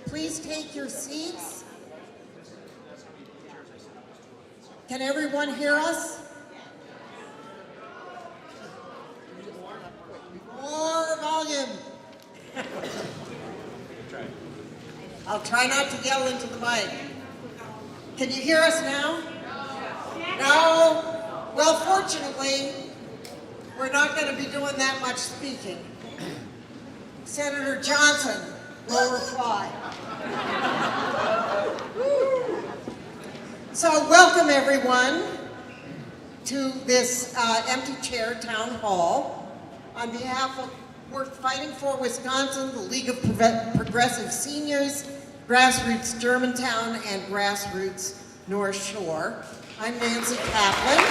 Please take your seats. Can everyone hear us? More volume. I'll try not to yell into the mic. Can you hear us now? No? Well, fortunately, we're not going to be doing that much speaking. Senator Johnson will reply. So welcome everyone to this empty chair town hall. On behalf of Worth Fighting for Wisconsin, the League of Progressive Seniors, Grassroots Germantown, and Grassroots North Shore, I'm Nancy Kaplan.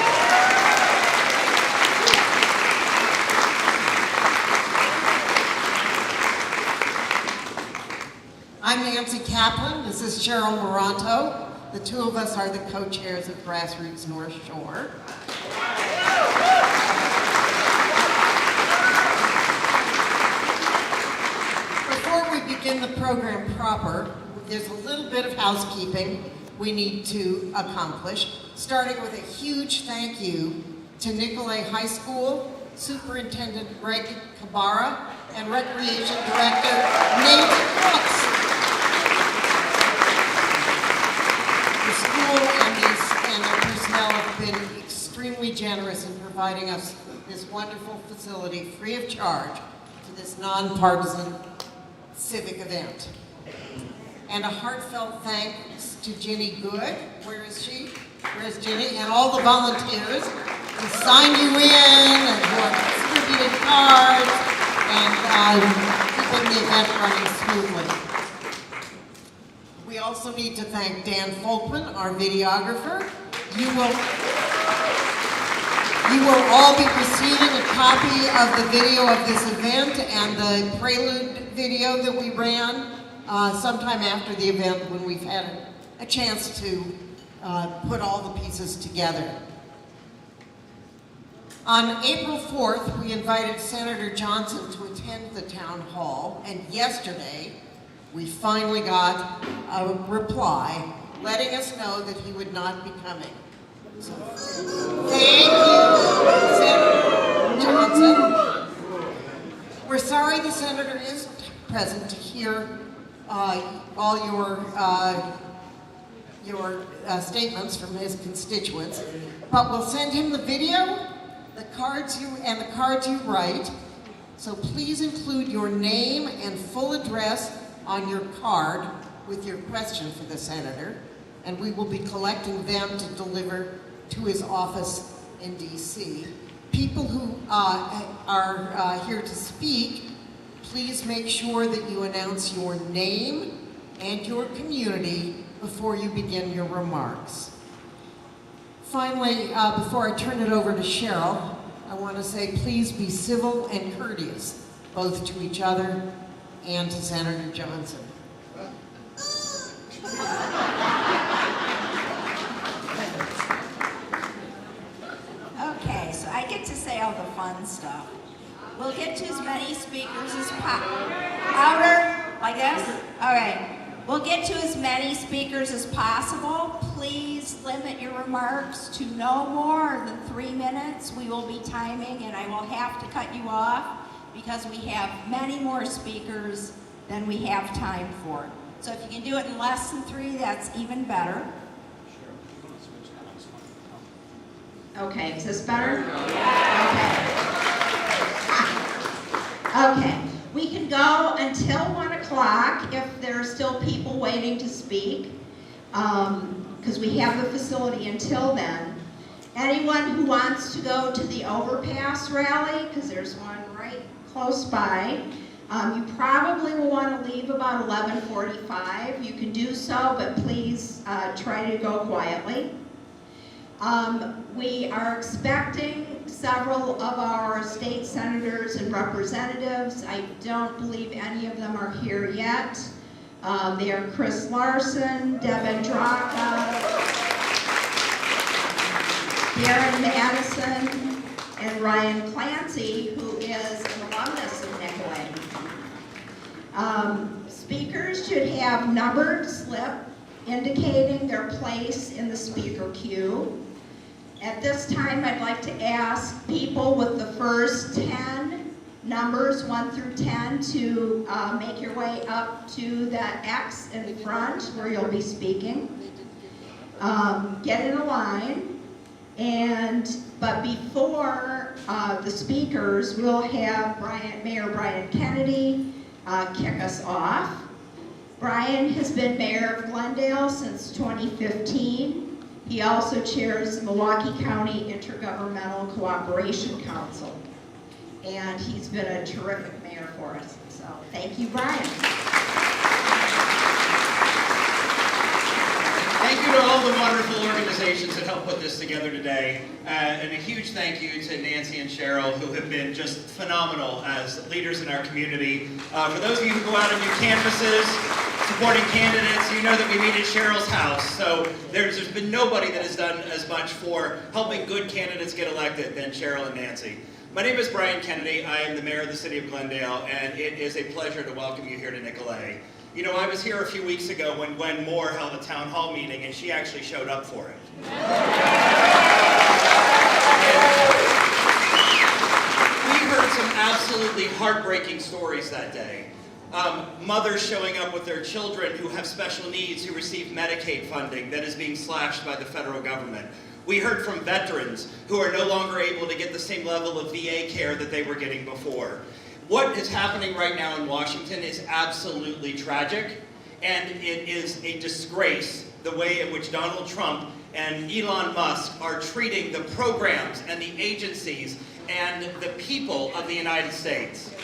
I'm Nancy Kaplan. This is Cheryl Moranto. The two of us are the co-chairs of Grassroots North Shore. Before we begin the program proper, there's a little bit of housekeeping we need to accomplish, starting with a huge thank you to Nicolay High School, Superintendent Greg Cabara, and Recreation Director Nate Brooks. The school and their personnel have been extremely generous in providing us this wonderful facility free of charge to this nonpartisan civic event. And a heartfelt thanks to Ginny Good, where is she? Where's Ginny? And all the volunteers who signed you in and who have distributed cards and keeping the event running smoothly. We also need to thank Dan Folkman, our videographer. You will all be receiving a copy of the video of this event and the prelude video that we ran sometime after the event when we've had a chance to put all the pieces together. On April 4th, we invited Senator Johnson to attend the town hall, and yesterday we finally got a reply letting us know that he would not be coming. So, thank you, Senator Johnson. We're sorry the senator isn't present to hear all your statements from his constituents, but we'll send him the video, the cards you write. So please include your name and full address on your card with your question for the senator, and we will be collecting them to deliver to his office in DC. People who are here to speak, please make sure that you announce your name and your community before you begin your remarks. Finally, before I turn it over to Cheryl, I want to say please be civil and courteous, both to each other and to Senator Johnson. Okay, so I get to say all the fun stuff. We'll get to as many speakers as possible. Louder, like this? All right. We'll get to as many speakers as possible. Please limit your remarks to no more than 3 minutes. We will be timing, and I will have to cut you off because we have many more speakers than we have time for. So if you can do it in less than 3, that's even better. Okay, is this better? Okay. We can go until 1 o'clock if there are still people waiting to speak, because we have the facility until then. Anyone who wants to go to the overpass rally, because there's one right close by, you probably will want to leave about 11:45. You can do so, but please try to go quietly. We are expecting several of our state senators and representatives. I don't believe any of them are here yet. They are Chris Larson, Deb Andraka, Darren Madison, and Ryan Clancy, who is an alumnus of Nicolay. Speakers should have numbered slip indicating their place in the speaker queue. At this time, I'd like to ask people with the first 10 numbers, 1 through 10, to make your way up to that X in front where you'll be speaking. Get in a line. But before the speakers, we'll have Mayor Brian Kennedy kick us off. Brian has been mayor of Glendale since 2015. He also chairs the Milwaukee County Intergovernmental Cooperation Council. And he's been a terrific mayor for us. So thank you, Brian. Thank you to all the wonderful organizations that helped put this together today. And a huge thank you to Nancy and Cheryl, who have been just phenomenal as leaders in our community. For those of you who go out and do canvases, supporting candidates, you know that we meet at Cheryl's house. So there's been nobody that has done as much for helping good candidates get elected than Cheryl and Nancy. My name is Brian Kennedy. I am the mayor of the city of Glendale, and it is a pleasure to welcome you here to Nicolet. You know, I was here a few weeks ago when Gwen Moore held a town hall meeting, and she actually showed up for it. We heard some absolutely heartbreaking stories that day. Mothers showing up with their children who have special needs, who receive Medicaid funding that is being slashed by the federal government. We heard from veterans who are no longer able to get the same level of VA care that they were getting before. What is happening right now in Washington is absolutely tragic, and it is a disgrace the way in which Donald Trump and Elon Musk are treating the programs and the agencies and the people of the United States. We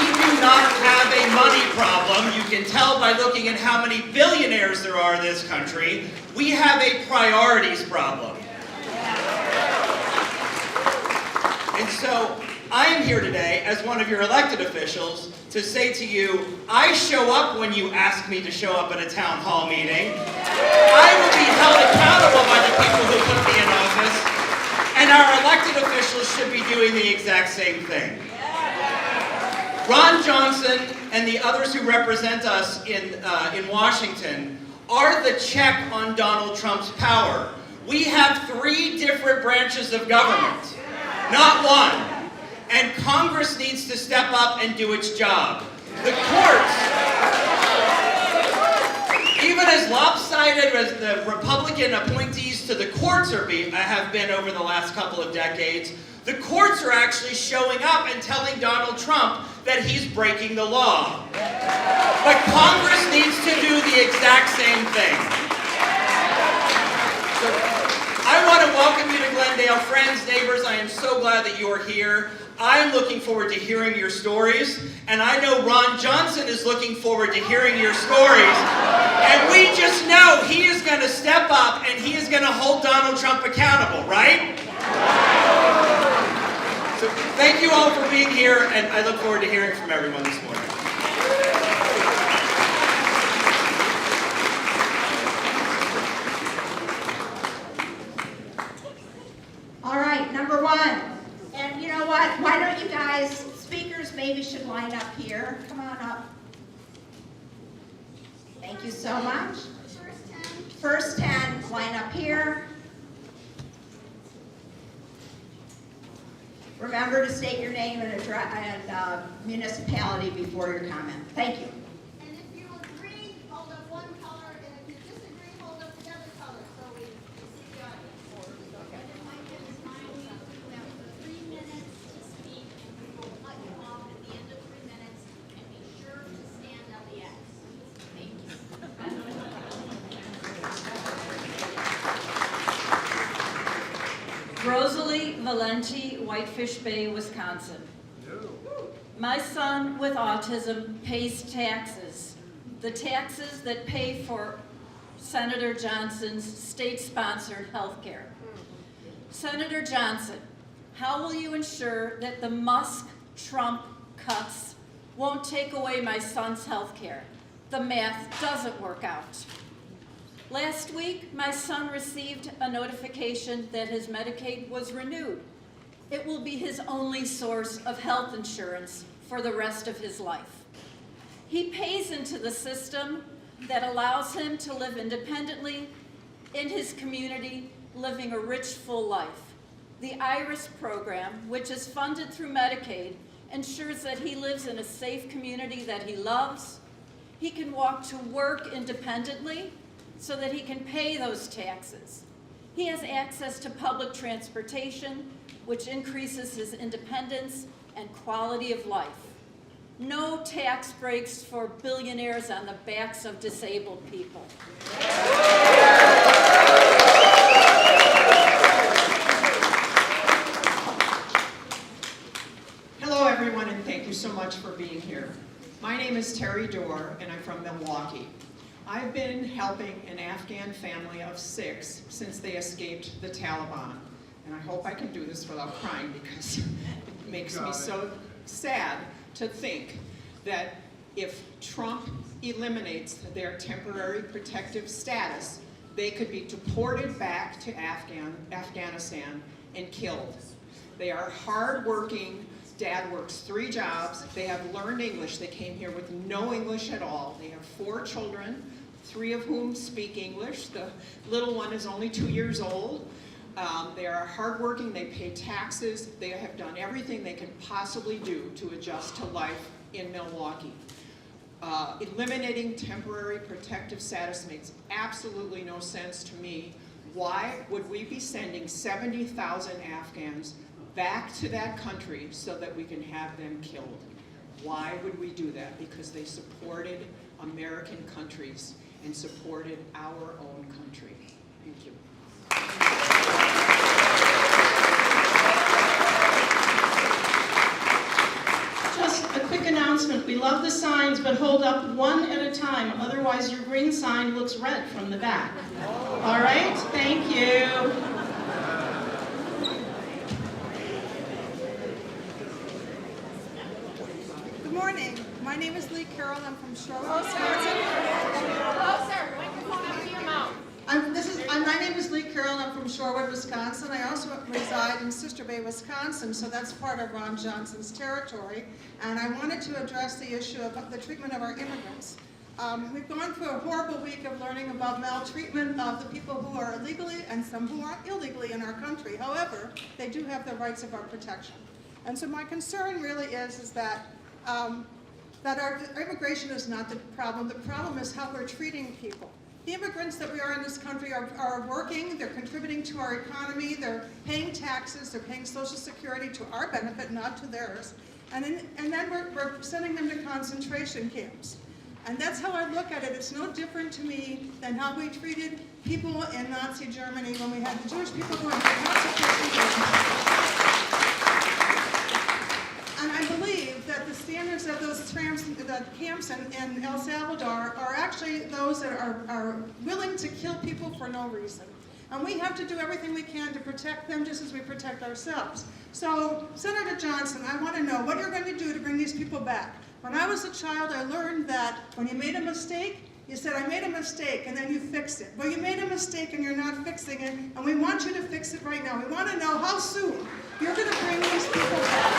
do not have a money problem. You can tell by looking at how many billionaires there are in this country. We have a priorities problem. And so I am here today as one of your elected officials to say to you, I show up when you ask me to show up at a town hall meeting. I will be held accountable by the people who put me in office, and our elected officials should be doing the exact same thing. Ron Johnson and the others who represent us in Washington are the check on Donald Trump's power. We have 3 different branches of government, not one. And Congress needs to step up and do its job. The courts, even as lopsided as the Republican appointees to the courts have been over the last couple of decades, the courts are actually showing up and telling Donald Trump that he's breaking the law. But Congress needs to do the exact same thing. So I want to welcome you to Glendale. Friends, neighbors, I am so glad that you are here. I'm looking forward to hearing your stories, and I know Ron Johnson is looking forward to hearing your stories. And we just know he is going to step up and he is going to hold Donald Trump accountable, right? So thank you all for being here, and I look forward to hearing from everyone this morning. All right, number 1. And you know what? Why don't you guys, speakers maybe should line up here. Come on up. Thank you so much. First 10, line up here. Remember to state your name and address and municipality before your comment. Thank you. And if you agree, hold up one color, and if you disagree, hold up the other color, so we see the audience. And if I can remind you, you have 3 minutes to speak, and we will cut you off at the end of 3 minutes, and be sure to stand on the X. Thank you. Rosalie Valenti, Whitefish Bay, Wisconsin. My son with autism pays taxes, the taxes that pay for Senator Johnson's state-sponsored health care. Senator Johnson, how will you ensure that the Musk-Trump cuts won't take away my son's health care? The math doesn't work out. Last week, my son received a notification that his Medicaid was renewed. It will be his only source of health insurance for the rest of his life. He pays into the system that allows him to live independently in his community, living a rich, full life. The IRIS program, which is funded through Medicaid, ensures that he lives in a safe community that he loves. He can walk to work independently so that he can pay those taxes. He has access to public transportation, which increases his independence and quality of life. No tax breaks for billionaires on the backs of disabled people. Hello everyone, and thank you so much for being here. My name is Terry Dorr, and I'm from Milwaukee. I've been helping an Afghan family of 6 since they escaped the Taliban. And I hope I can do this without crying, because it makes me so sad to think that if Trump eliminates their temporary protective status, they could be deported back to Afghanistan and killed. They are hardworking. Dad works 3 jobs. They have learned English. They came here with no English at all. They have 4 children, 3 of whom speak English. The little one is only 2 years old. They are hardworking. They pay taxes. They have done everything they can possibly do to adjust to life in Milwaukee. Eliminating temporary protective status makes absolutely no sense to me. Why would we be sending 70,000 Afghans back to that country so that we can have them killed? Why would we do that? Because they supported American countries and supported our own country. Thank you. Just a quick announcement. We love the signs, but hold up one at a time. Otherwise, your green sign looks red from the back. All right? Thank you. Good morning. My name is Lee Carroll. I'm from Shorewood, Wisconsin. Closer, microphone up to your mouth. My name is Lee Carroll. I'm from Shorewood, Wisconsin. I also reside in Sister Bay, Wisconsin, so that's part of Ron Johnson's territory. And I wanted to address the issue of the treatment of our immigrants. We've gone through a horrible week of learning about maltreatment of the people who are illegally and some who are illegally in our country. However, they do have the rights of our protection. And so my concern really is that our immigration is not the problem. The problem is how we're treating people. The immigrants that we are in this country are working, they're contributing to our economy, they're paying taxes, they're paying Social Security to our benefit, not to theirs. And then we're sending them to concentration camps. And that's how I look at it. It's no different to me than how we treated people in Nazi Germany when we had the Jewish people going to concentration camps. And I believe that the standards of those camps in El Salvador are actually those that are willing to kill people for no reason. And we have to do everything we can to protect them just as we protect ourselves. So, Senator Johnson, I want to know what you're going to do to bring these people back. When I was a child, I learned that when you made a mistake, you said, I made a mistake, and then you fixed it. Well, you made a mistake and you're not fixing it, and we want you to fix it right now. We want to know how soon you're going to bring these people back.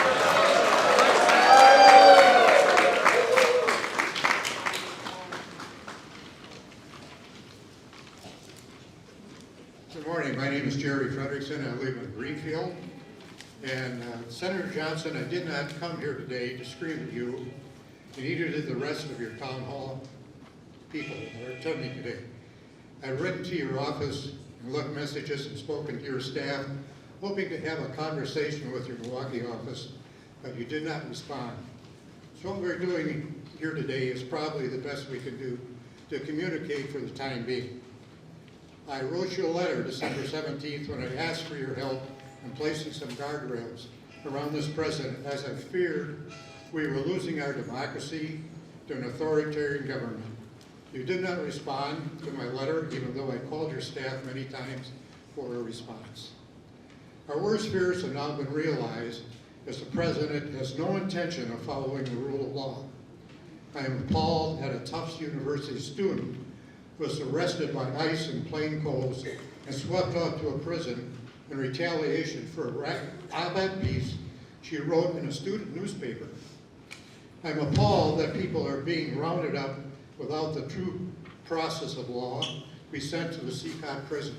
Good morning. My name is Jerry Frederickson. I live in Greenfield. And Senator Johnson, I did not come here today to scream at you, and neither did the rest of your town hall people that are attending today. I've written to your office and left messages and spoken to your staff, hoping to have a conversation with your Milwaukee office, but you did not respond. So what we're doing here today is probably the best we can do to communicate for the time being. I wrote you a letter December 17th when I asked for your help in placing some guardrails around this president, as I feared we were losing our democracy to an authoritarian government. You did not respond to my letter, even though I called your staff many times for a response. Our worst fears have now been realized, as the president has no intention of following the rule of law. I am appalled at a Tufts University student who was arrested by ICE in plain clothes and swept off to a prison in retaliation for an op-ed piece she wrote in a student newspaper. I'm appalled that people are being rounded up without the true process of law, be sent to the CCOT prison.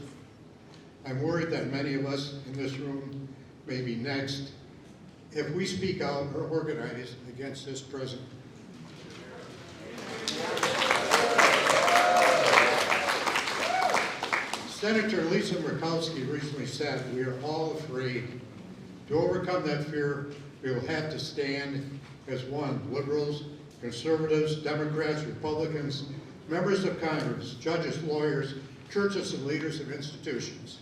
I'm worried that many of us in this room may be next if we speak out or organize against this president. Senator Lisa Murkowski recently said, "We are all afraid. To overcome that fear, we will have to stand as one, liberals, conservatives, Democrats, Republicans, members of Congress, judges, lawyers, churches, and leaders of institutions.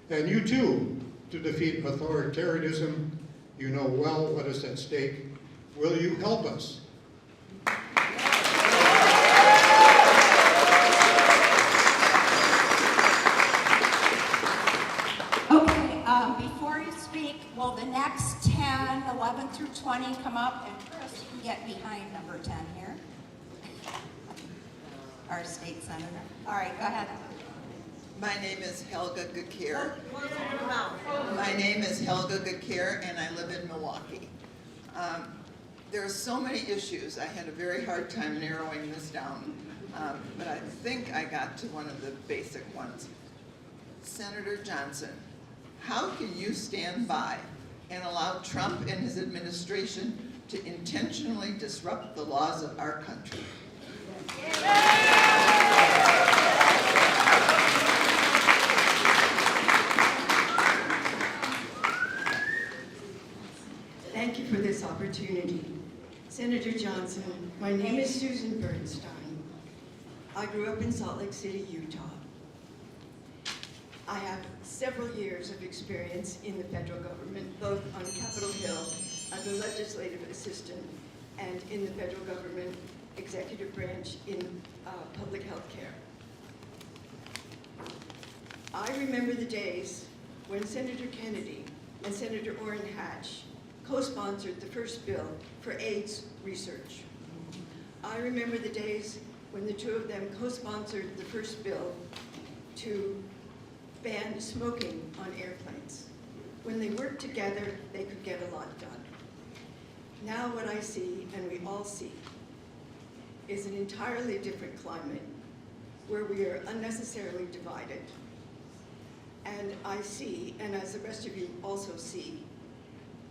And you too, to defeat authoritarianism. You know well what is at stake. Will you help us?" Okay, before you speak, will the next 10, 11 through 20 come up? And Chris, you can get behind number 10 here. Our state senator. All right, go ahead. My name is Helga Gakir. My name is Helga Gakir, and I live in Milwaukee. There are so many issues. I had a very hard time narrowing this down, but I think I got to one of the basic ones. Senator Johnson, how can you stand by and allow Trump and his administration to intentionally disrupt the laws of our country? Thank you for this opportunity. Senator Johnson, my name is Susan Bernstein. I grew up in Salt Lake City, Utah. I have several years of experience in the federal government, both on Capitol Hill as a legislative assistant and in the federal government executive branch in public health care. I remember the days when Senator Kennedy and Senator Orrin Hatch co-sponsored the first bill for AIDS research. I remember the days when the two of them co-sponsored the first bill to ban smoking on airplanes. When they worked together, they could get a lot done. Now what I see, and we all see, is an entirely different climate where we are unnecessarily divided. And I see, and as the rest of you also see,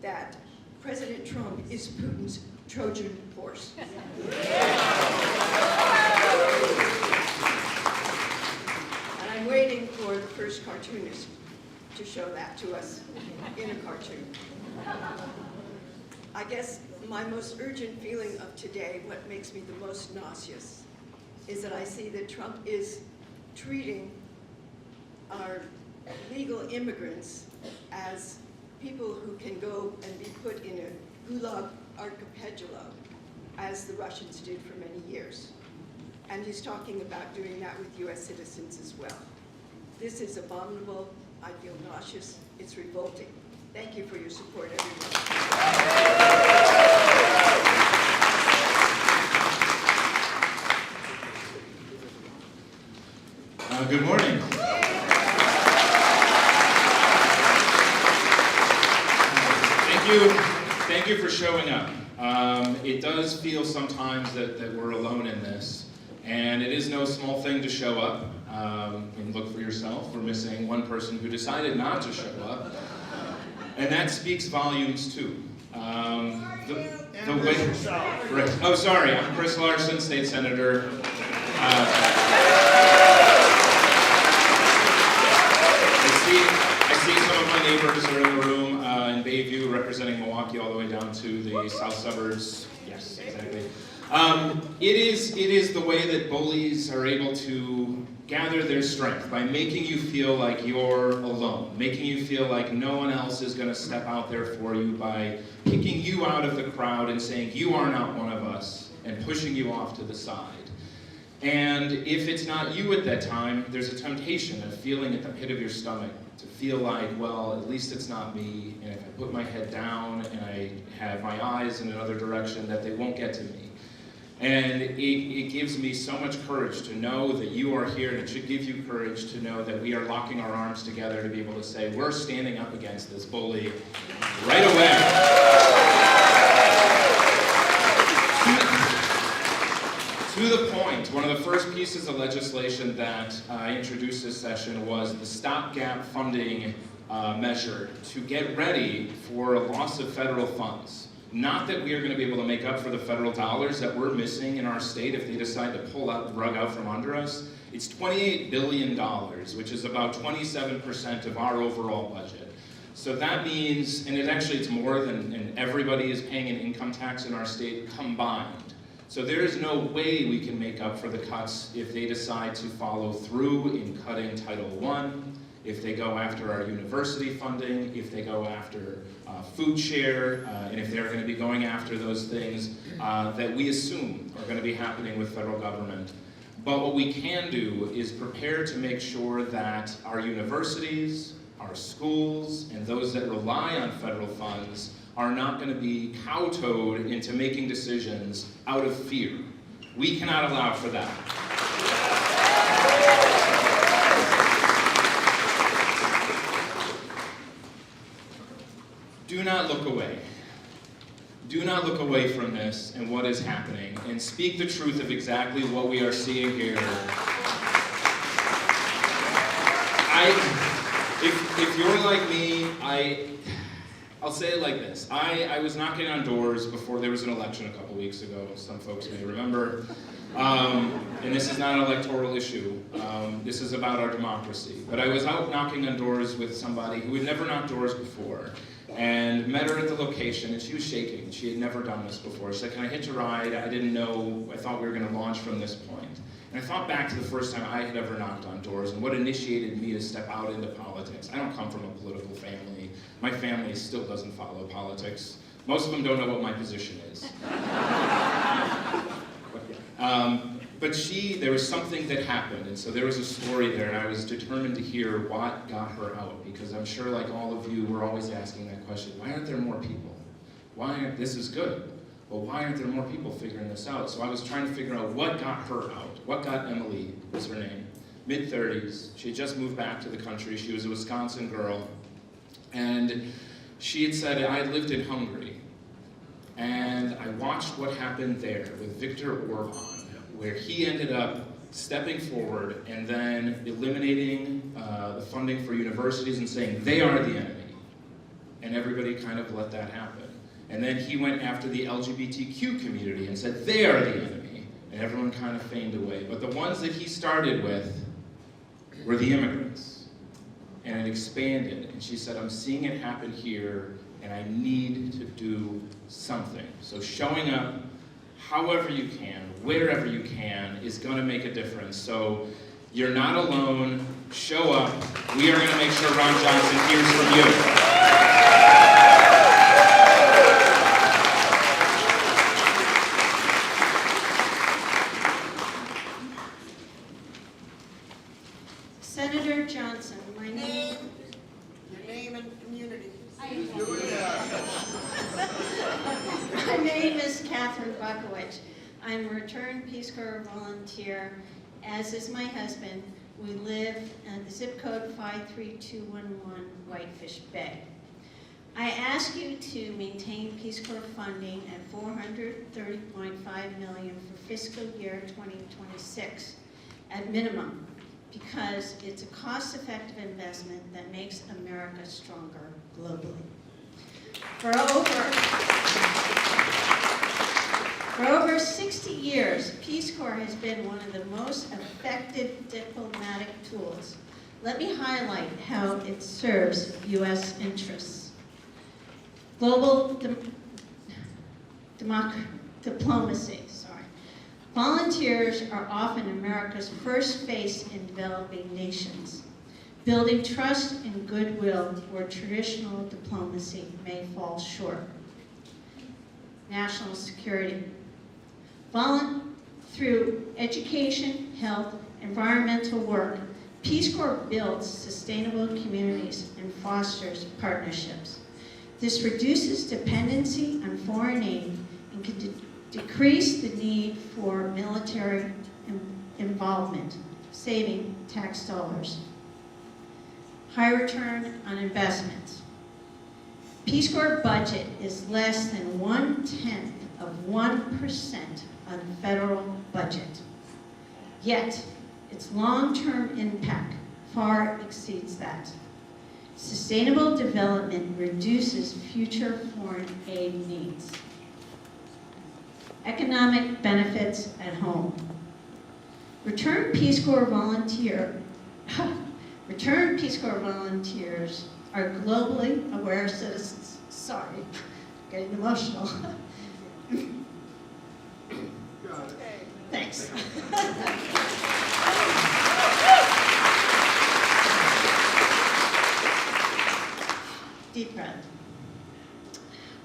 that President Trump is Putin's Trojan horse. And I'm waiting for the first cartoonist to show that to us in a cartoon. I guess my most urgent feeling of today, what makes me the most nauseous, is that I see that Trump is treating our legal immigrants as people who can go and be put in a gulag archipelago, as the Russians did for many years. And he's talking about doing that with US citizens as well. This is abominable. I feel nauseous. It's revolting. Thank you for your support, everyone. Good morning. Thank you for showing up. It does feel sometimes that we're alone in this, and it is no small thing to show up and look for yourself. We're missing one person who decided not to show up, and that speaks volumes too. The way, right. Oh, sorry, I'm Chris Larson, state senator. I see some of my neighbors are in the room in Bayview, representing Milwaukee all the way down to the south suburbs. Yes, exactly. It is the way that bullies are able to gather their strength by making you feel like you're alone, making you feel like no one else is going to step out there for you by picking you out of the crowd and saying you are not one of us and pushing you off to the side. And if it's not you at that time, there's a temptation, a feeling at the pit of your stomach to feel like, well, at least it's not me, and if I put my head down and I have my eyes in another direction, that they won't get to me. And it gives me so much courage to know that you are here, and it should give you courage to know that we are locking our arms together to be able to say, we're standing up against this bully right away. To the point, one of the first pieces of legislation that I introduced this session was the stopgap funding measure to get ready for a loss of federal funds. Not that we are going to be able to make up for the federal dollars that we're missing in our state if they decide to pull out the rug out from under us. It's $28 billion, which is about 27% of our overall budget. So that means, and it's more than, and everybody is paying an income tax in our state combined. So there is no way we can make up for the cuts if they decide to follow through in cutting Title I, if they go after our university funding, if they go after food share, and if they're going to be going after those things that we assume are going to be happening with federal government. But what we can do is prepare to make sure that our universities, our schools, and those that rely on federal funds are not going to be kowtowed into making decisions out of fear. We cannot allow for that. Do not look away. Do not look away from this and what is happening, and speak the truth of exactly what we are seeing here. If you're like me, I'll say it like this. I was knocking on doors before there was an election a couple weeks ago, some folks may remember. And this is not an electoral issue. This is about our democracy. But I was out knocking on doors with somebody who had never knocked doors before, and met her at the location, and she was shaking. She had never done this before. She said, "Can I hitch a ride? I didn't know, I thought we were gonna launch from this point." And I thought back to the first time I had ever knocked on doors and what initiated me to step out into politics. I don't come from a political family. My family still doesn't follow politics. Most of them don't know what my position is. But there was something that happened, and so there was a story there, and I was determined to hear what got her out, because I'm sure, like all of you, we're always asking that question: why aren't there more people? This is good, but why aren't there more people figuring this out? So I was trying to figure out what got her out. What got Emily, was her name, mid-30s. She had just moved back to the country. She was a Wisconsin girl, and she had said, I had lived in Hungary, and I watched what happened there with Viktor Orban, where he ended up stepping forward and then eliminating the funding for universities and saying they are the enemy. And everybody kind of let that happen. And then he went after the LGBTQ community and said they are the enemy. And everyone kind of feigned away. But the ones that he started with were the immigrants. And it expanded. And she said, I'm seeing it happen here, and I need to do something. So showing up however you can, wherever you can, is going to make a difference. So you're not alone. Show up. We are going to make sure Ron Johnson hears from you. Senator Johnson, my Name, your name and community. My name is Catherine Buckowicz. I'm a returned Peace Corps volunteer, as is my husband. We live at the zip code 53211 Whitefish Bay. I ask you to maintain Peace Corps funding at $430.5 million for fiscal year 2026 at minimum, because it's a cost-effective investment that makes America stronger globally. For over 60 years, Peace Corps has been one of the most effective diplomatic tools. Let me highlight how it serves U.S. interests. Global diplomacy. Volunteers are often America's first face in developing nations, building trust and goodwill where traditional diplomacy may fall short. National security. Through education, health, environmental work, Peace Corps builds sustainable communities and fosters partnerships. This reduces dependency on foreign aid and can decrease the need for military involvement, saving tax dollars. High return on investment. Peace Corps budget is less than 1/10 of 1% on the federal budget. Yet, its long-term impact far exceeds that. Sustainable development reduces future foreign aid needs. Economic benefits at home. Returned Peace Corps volunteers are globally aware citizens. Sorry, getting emotional. Thanks. Deep breath.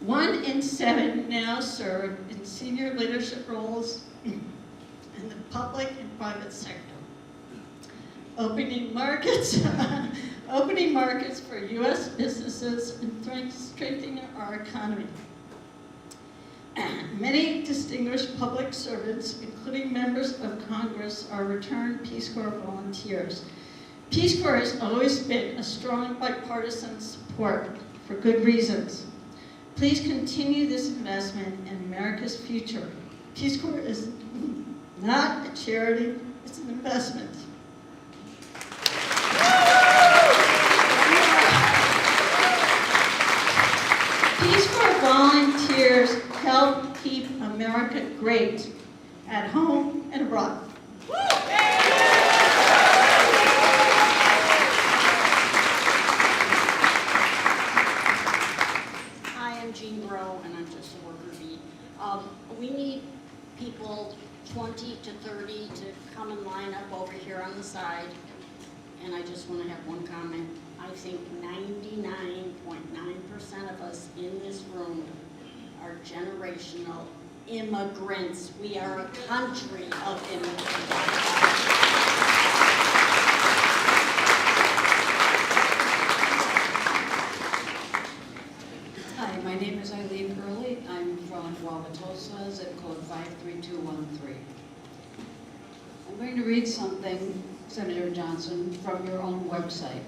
1 in 7 now serve in senior leadership roles in the public and private sector. Opening markets for U.S. businesses and strengthening our economy. Many distinguished public servants, including members of Congress, are returned Peace Corps volunteers. Peace Corps has always been a strong bipartisan support for good reasons. Please continue this investment in America's future. Peace Corps is not a charity, it's an investment. Peace Corps volunteers help keep America great at home and abroad. And I'm just a worker bee. We need people 20 to 30 to come and line up over here on the side. And I just want to have one comment. I think 99.9% of us in this room are generational immigrants. We are a country of immigrants. My name is Eileen Early. I'm from Wauwatosa, zip code 53213. I'm going to read something, Senator Johnson, from your own website.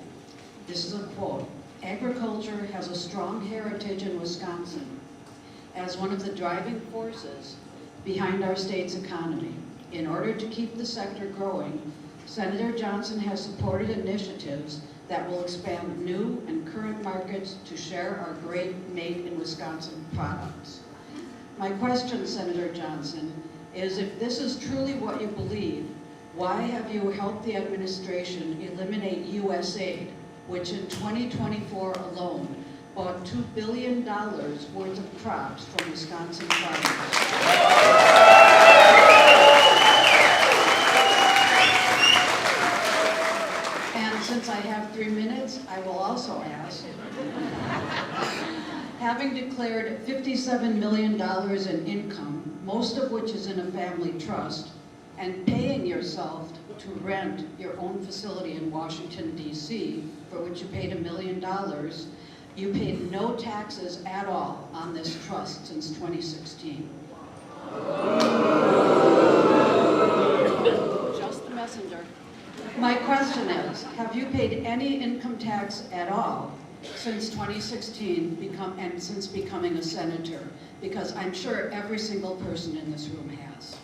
This is a quote. Agriculture has a strong heritage in Wisconsin as one of the driving forces behind our state's economy. In order to keep the sector growing, Senator Johnson has supported initiatives that will expand new and current markets to share our great Made in Wisconsin products. My question, Senator Johnson, is if this is truly what you believe, why have you helped the administration eliminate USAID, which in 2024 alone bought $2 billion worth of crops from Wisconsin farmers? Since I have 3 minutes, I will also ask, having declared $57 million in income, most of which is in a family trust, and paying yourself to rent your own facility in Washington, D.C., for which you paid $1 million, you paid no taxes at all on this trust since 2016. Just the messenger. My question is, have you paid any income tax at all since 2016 and since becoming a senator? Because I'm sure every single person in this room has.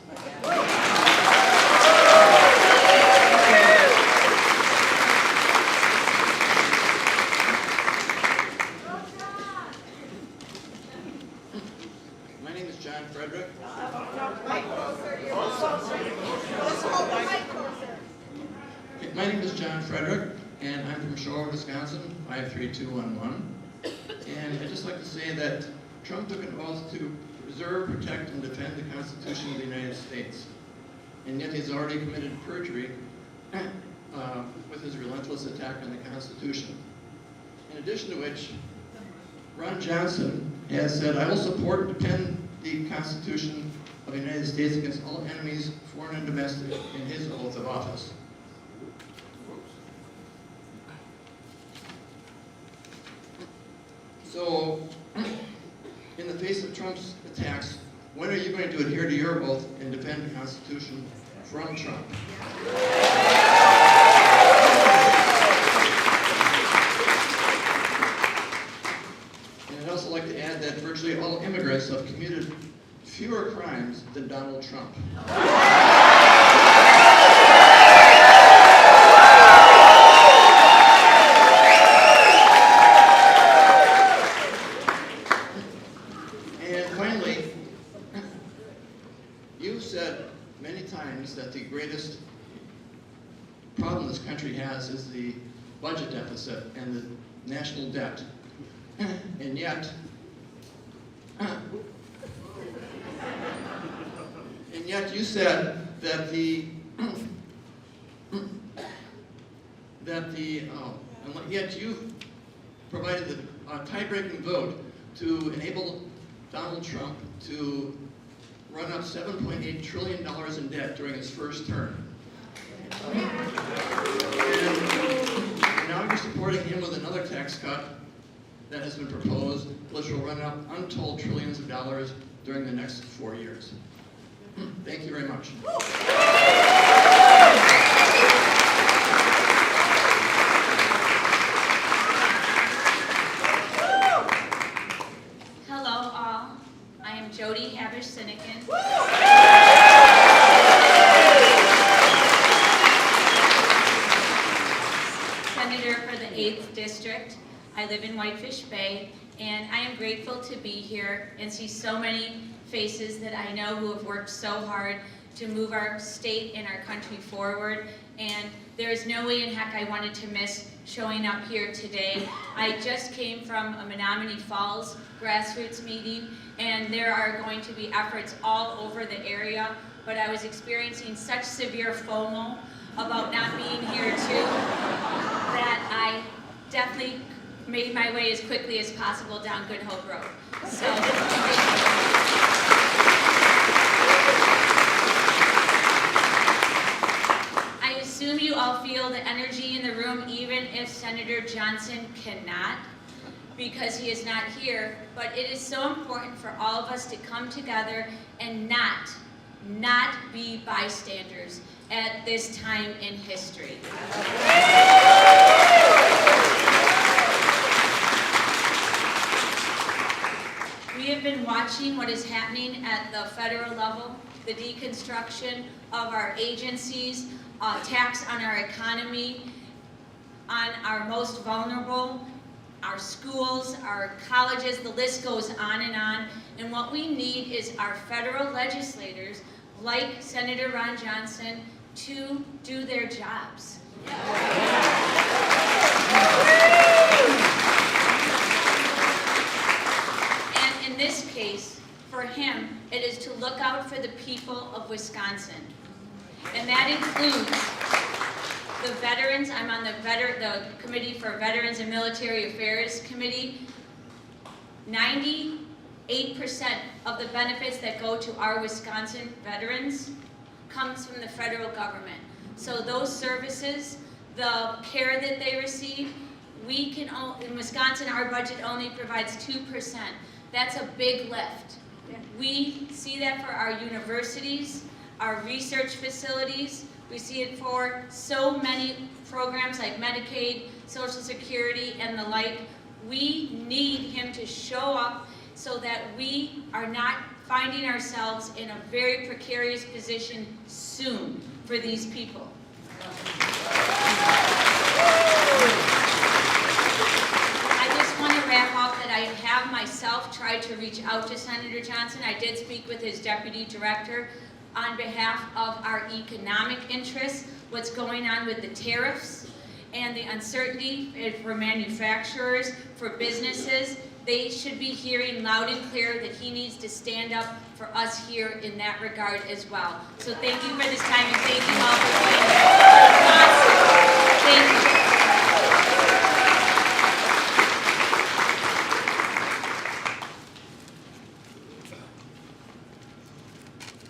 My name is John Frederick. My name is John Frederick, and I'm from Shorewood, Wisconsin, 53211. And I'd just like to say that Trump took an oath to preserve, protect, and defend the Constitution of the United States. And yet he's already committed perjury with his relentless attack on the Constitution. In addition to which, Ron Johnson has said, I will support and defend the Constitution of the United States against all enemies, foreign and domestic, in his oath of office. So, in the face of Trump's attacks, when are you going to adhere to your oath and defend the Constitution from Trump? And I'd also like to add that virtually all immigrants have committed fewer crimes than Donald Trump. And finally, you said many times that the greatest problem this country has is the budget deficit and the national debt. And yet, you said that yet you provided the tie-breaking vote to enable Donald Trump to run up $7.8 trillion in debt during his first term. And now you're supporting him with another tax cut that has been proposed, which will run up untold trillions of dollars during the next 4 years. Thank you very much. Hello all, I am Jody Habish-Sinekin. Senator for the 8th District. I live in Whitefish Bay, and I am grateful to be here and see so many faces that I know who have worked so hard to move our state and our country forward. And there is no way in heck I wanted to miss showing up here today. I just came from a Menominee Falls grassroots meeting, and there are going to be efforts all over the area, but I was experiencing such severe FOMO about not being here too that I definitely made my way as quickly as possible down Good Hope Road. So, I assume you all feel the energy in the room even if Senator Johnson cannot, because he is not here, but it is so important for all of us to come together and not be bystanders at this time in history. We have been watching what is happening at the federal level, the deconstruction of our agencies, attacks on our economy, on our most vulnerable, our schools, our colleges, the list goes on. And what we need is our federal legislators, like Senator Ron Johnson, to do their jobs. And in this case, for him, it is to look out for the people of Wisconsin. And that includes the veterans. I'm on the Committee for Veterans and Military Affairs Committee. 98% of the benefits that go to our Wisconsin veterans comes from the federal government. So those services, the care that they receive, in Wisconsin, our budget only provides 2%. That's a big lift. We see that for our universities, our research facilities. We see it for so many programs like Medicaid, Social Security, and the like. We need him to show up so that we are not finding ourselves in a very precarious position soon for these people. I just want to wrap up that I have myself tried to reach out to Senator Johnson. I did speak with his deputy director on behalf of our economic interests, what's going on with the tariffs and the uncertainty for manufacturers, for businesses. They should be hearing loud and clear that he needs to stand up for us here in that regard as well. So thank you for this time, and thank you all for playing. Thank you.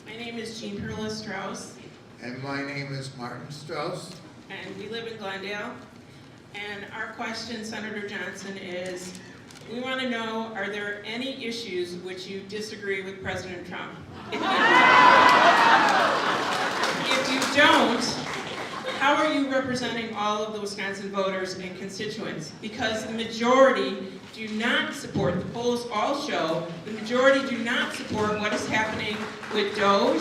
My name is Jean Perla Strauss. And my name is Martin Strauss. And we live in Glendale. And our question, Senator Johnson, is, we want to know, are there any issues which you disagree with President Trump? If you don't, how are you representing representing all of the Wisconsin voters and constituents, because the majority do not support, the polls all show, the majority do not support what is happening with DOJ,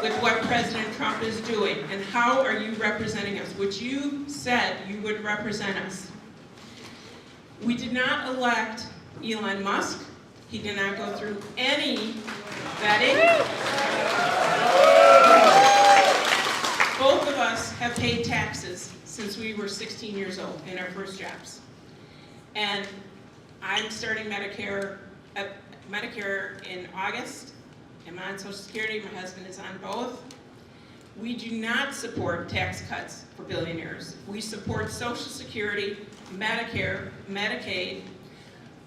with what President Trump is doing. And how are you representing us? Which you said you would represent us. We did not elect Elon Musk. He did not go through any vetting. Both of us have paid taxes since we were 16 years old in our first jobs. And I'm starting Medicare in August. I'm on Social Security, my husband is on both. We do not support tax cuts for billionaires. We support Social Security, Medicare, Medicaid.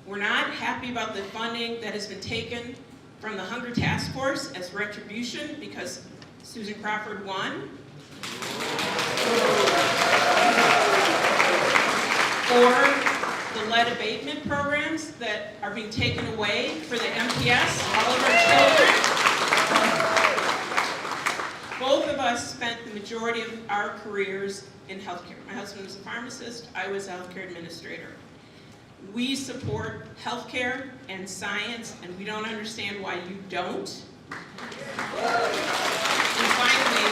We're not happy about the funding that has been taken from the Hunger Task Force as retribution because Susan Crawford won. Or the lead abatement programs that are being taken away for the MPS, all of our children. Both of us spent the majority of our careers in healthcare. My husband was a pharmacist, I was a healthcare administrator. We support healthcare and science, and we don't understand why you don't. And finally,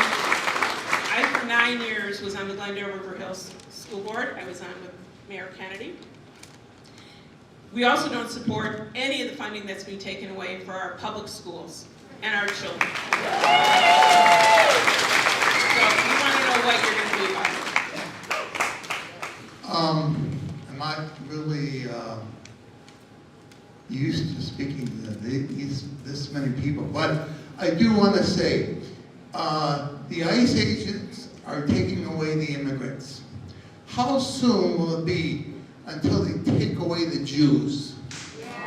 I, for 9 years, was on the Glendale River Hills School Board. I was on with Mayor Kennedy. We also don't support any of the funding that's being taken away for our public schools and our children. So we want to know what you're going to do about it. I'm not really used to speaking to this many people, but I do want to say, the ICE agents are taking away the immigrants. How soon will it be until they take away the Jews?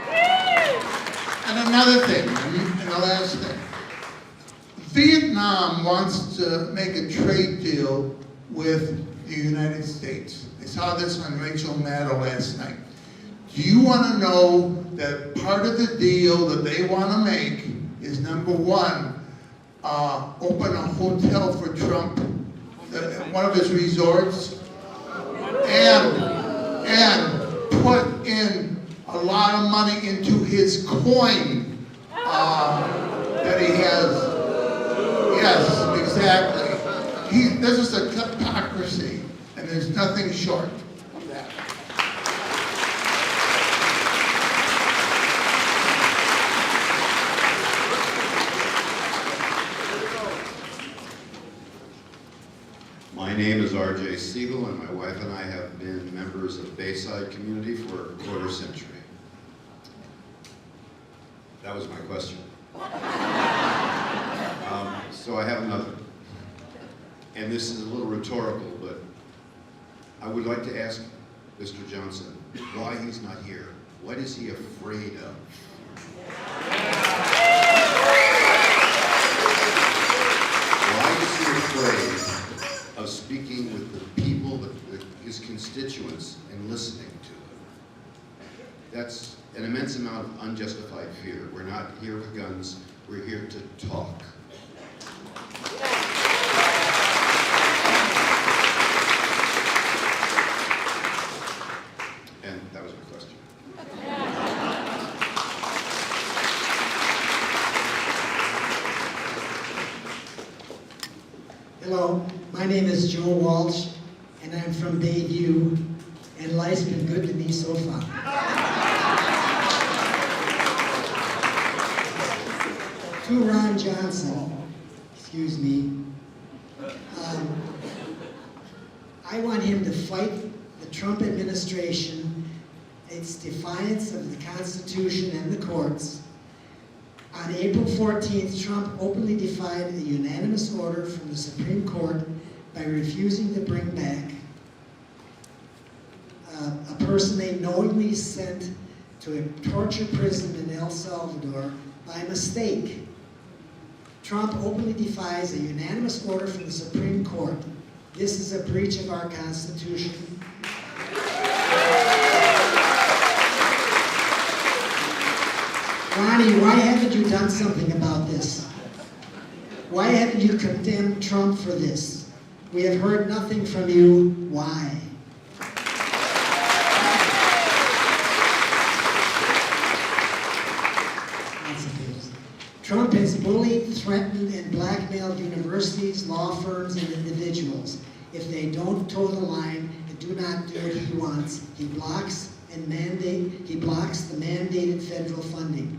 And another thing, and the last thing. Vietnam wants to make a trade deal with the United States. I saw this on Rachel Maddow last night. Do you want to know that part of the deal that they want to make is, number one, open a hotel for Trump at one of his resorts, and put in a lot of money into his coin that he has. Yes, exactly. This is a hypocrisy, and there's nothing short of that. My name is R.J. Siegel, and my wife and I have been members of Bayside Community for a quarter century. That was my question. So I have another. And this is a little rhetorical, but I would like to ask Mr. Johnson why he's not here. What is he afraid of? Why is he afraid of speaking with the people, his constituents, and listening to them? That's an immense amount of unjustified fear. We're not here with guns, we're here to talk. And that was my question. Hello, my name is Joe Walsh, and I'm from Bayview, and life's been good to me so far. To Ron Johnson, excuse me, I want him to fight the Trump administration, its defiance of the Constitution and the courts. On April 14th, Trump openly defied a unanimous order from the Supreme Court by refusing to bring back a person they knowingly sent to a torture prison in El Salvador by mistake. Trump openly defies a unanimous order from the Supreme Court. This is a breach of our Constitution. Ronnie, why haven't you done something about this? Why haven't you condemned Trump for this? We have heard nothing from you. Why? Trump has bullied, threatened, and blackmailed universities, law firms, and individuals. If they don't toe the line and do not do what he wants, he blocks the mandated federal funding.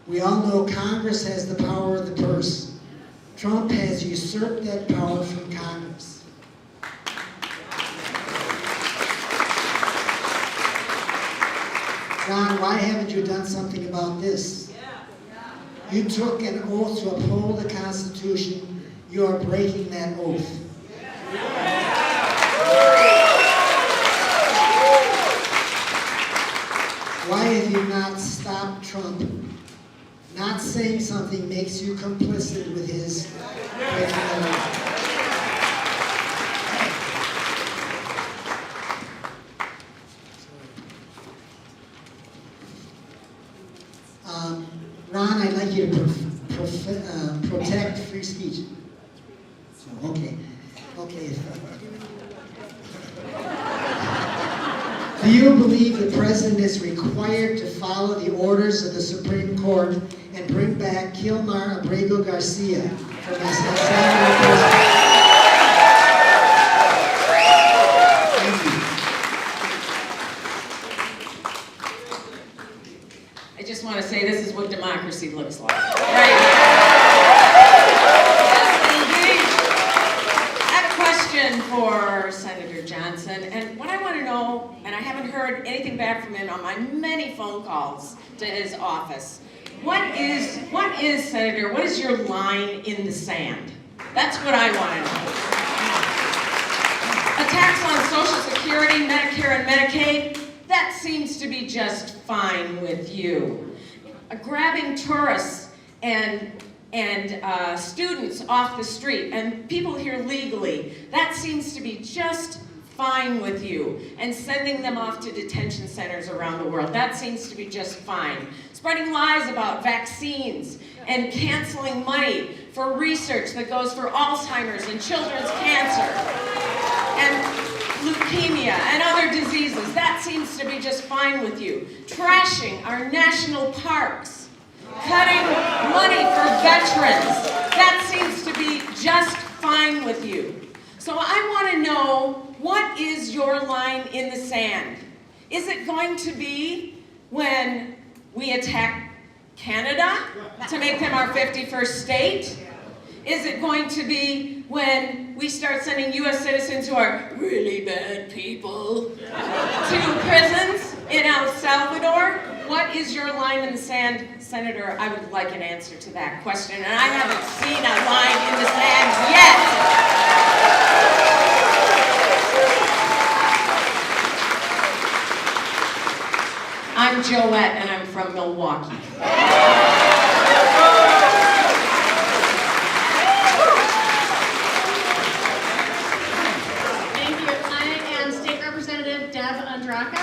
We all know Congress has the power of the purse. Trump has usurped that power from Congress. Ron, why haven't you done something about this? You took an oath to uphold the Constitution. You are breaking that oath. Why have you not stopped Trump? Not saying something makes you complicit with his breaking the oath. Ron, I'd like you to protect free speech. Okay. Do you believe the president is required to follow the orders of the Supreme Court and bring back Kilmar Abrego Garcia from El Salvador prison? Thank you. I just want to say this is what democracy looks like. Right? Yes, indeed. I have a question for Senator Johnson, and what I want to know, and I haven't heard anything back from him on my many phone calls to his office. What is Senator, what is your line in the sand? That's what I want to know. Attacks on Social Security, Medicare, and Medicaid, that seems to be just fine with you. Grabbing tourists and students off the street and people here legally, that seems to be just fine with you. And sending them off to detention centers around the world, that seems to be just fine. Spreading lies about vaccines and canceling money for research that goes for Alzheimer's and children's cancer and leukemia and other diseases, that seems to be just fine with you. Trashing our national parks, cutting money for veterans, that seems to be just fine with you. So I want to know, what is your line in the sand? Is it going to be when we attack Canada to make them our 51st state? Is it going to be when we start sending U.S. citizens who are really bad people to prisons in El Salvador? What is your line in the sand, Senator? I would like an answer to that question, and I haven't seen a line in the sand yet. I'm Joette, and I'm from Milwaukee. Thank you. I am State Representative Deb Andraka.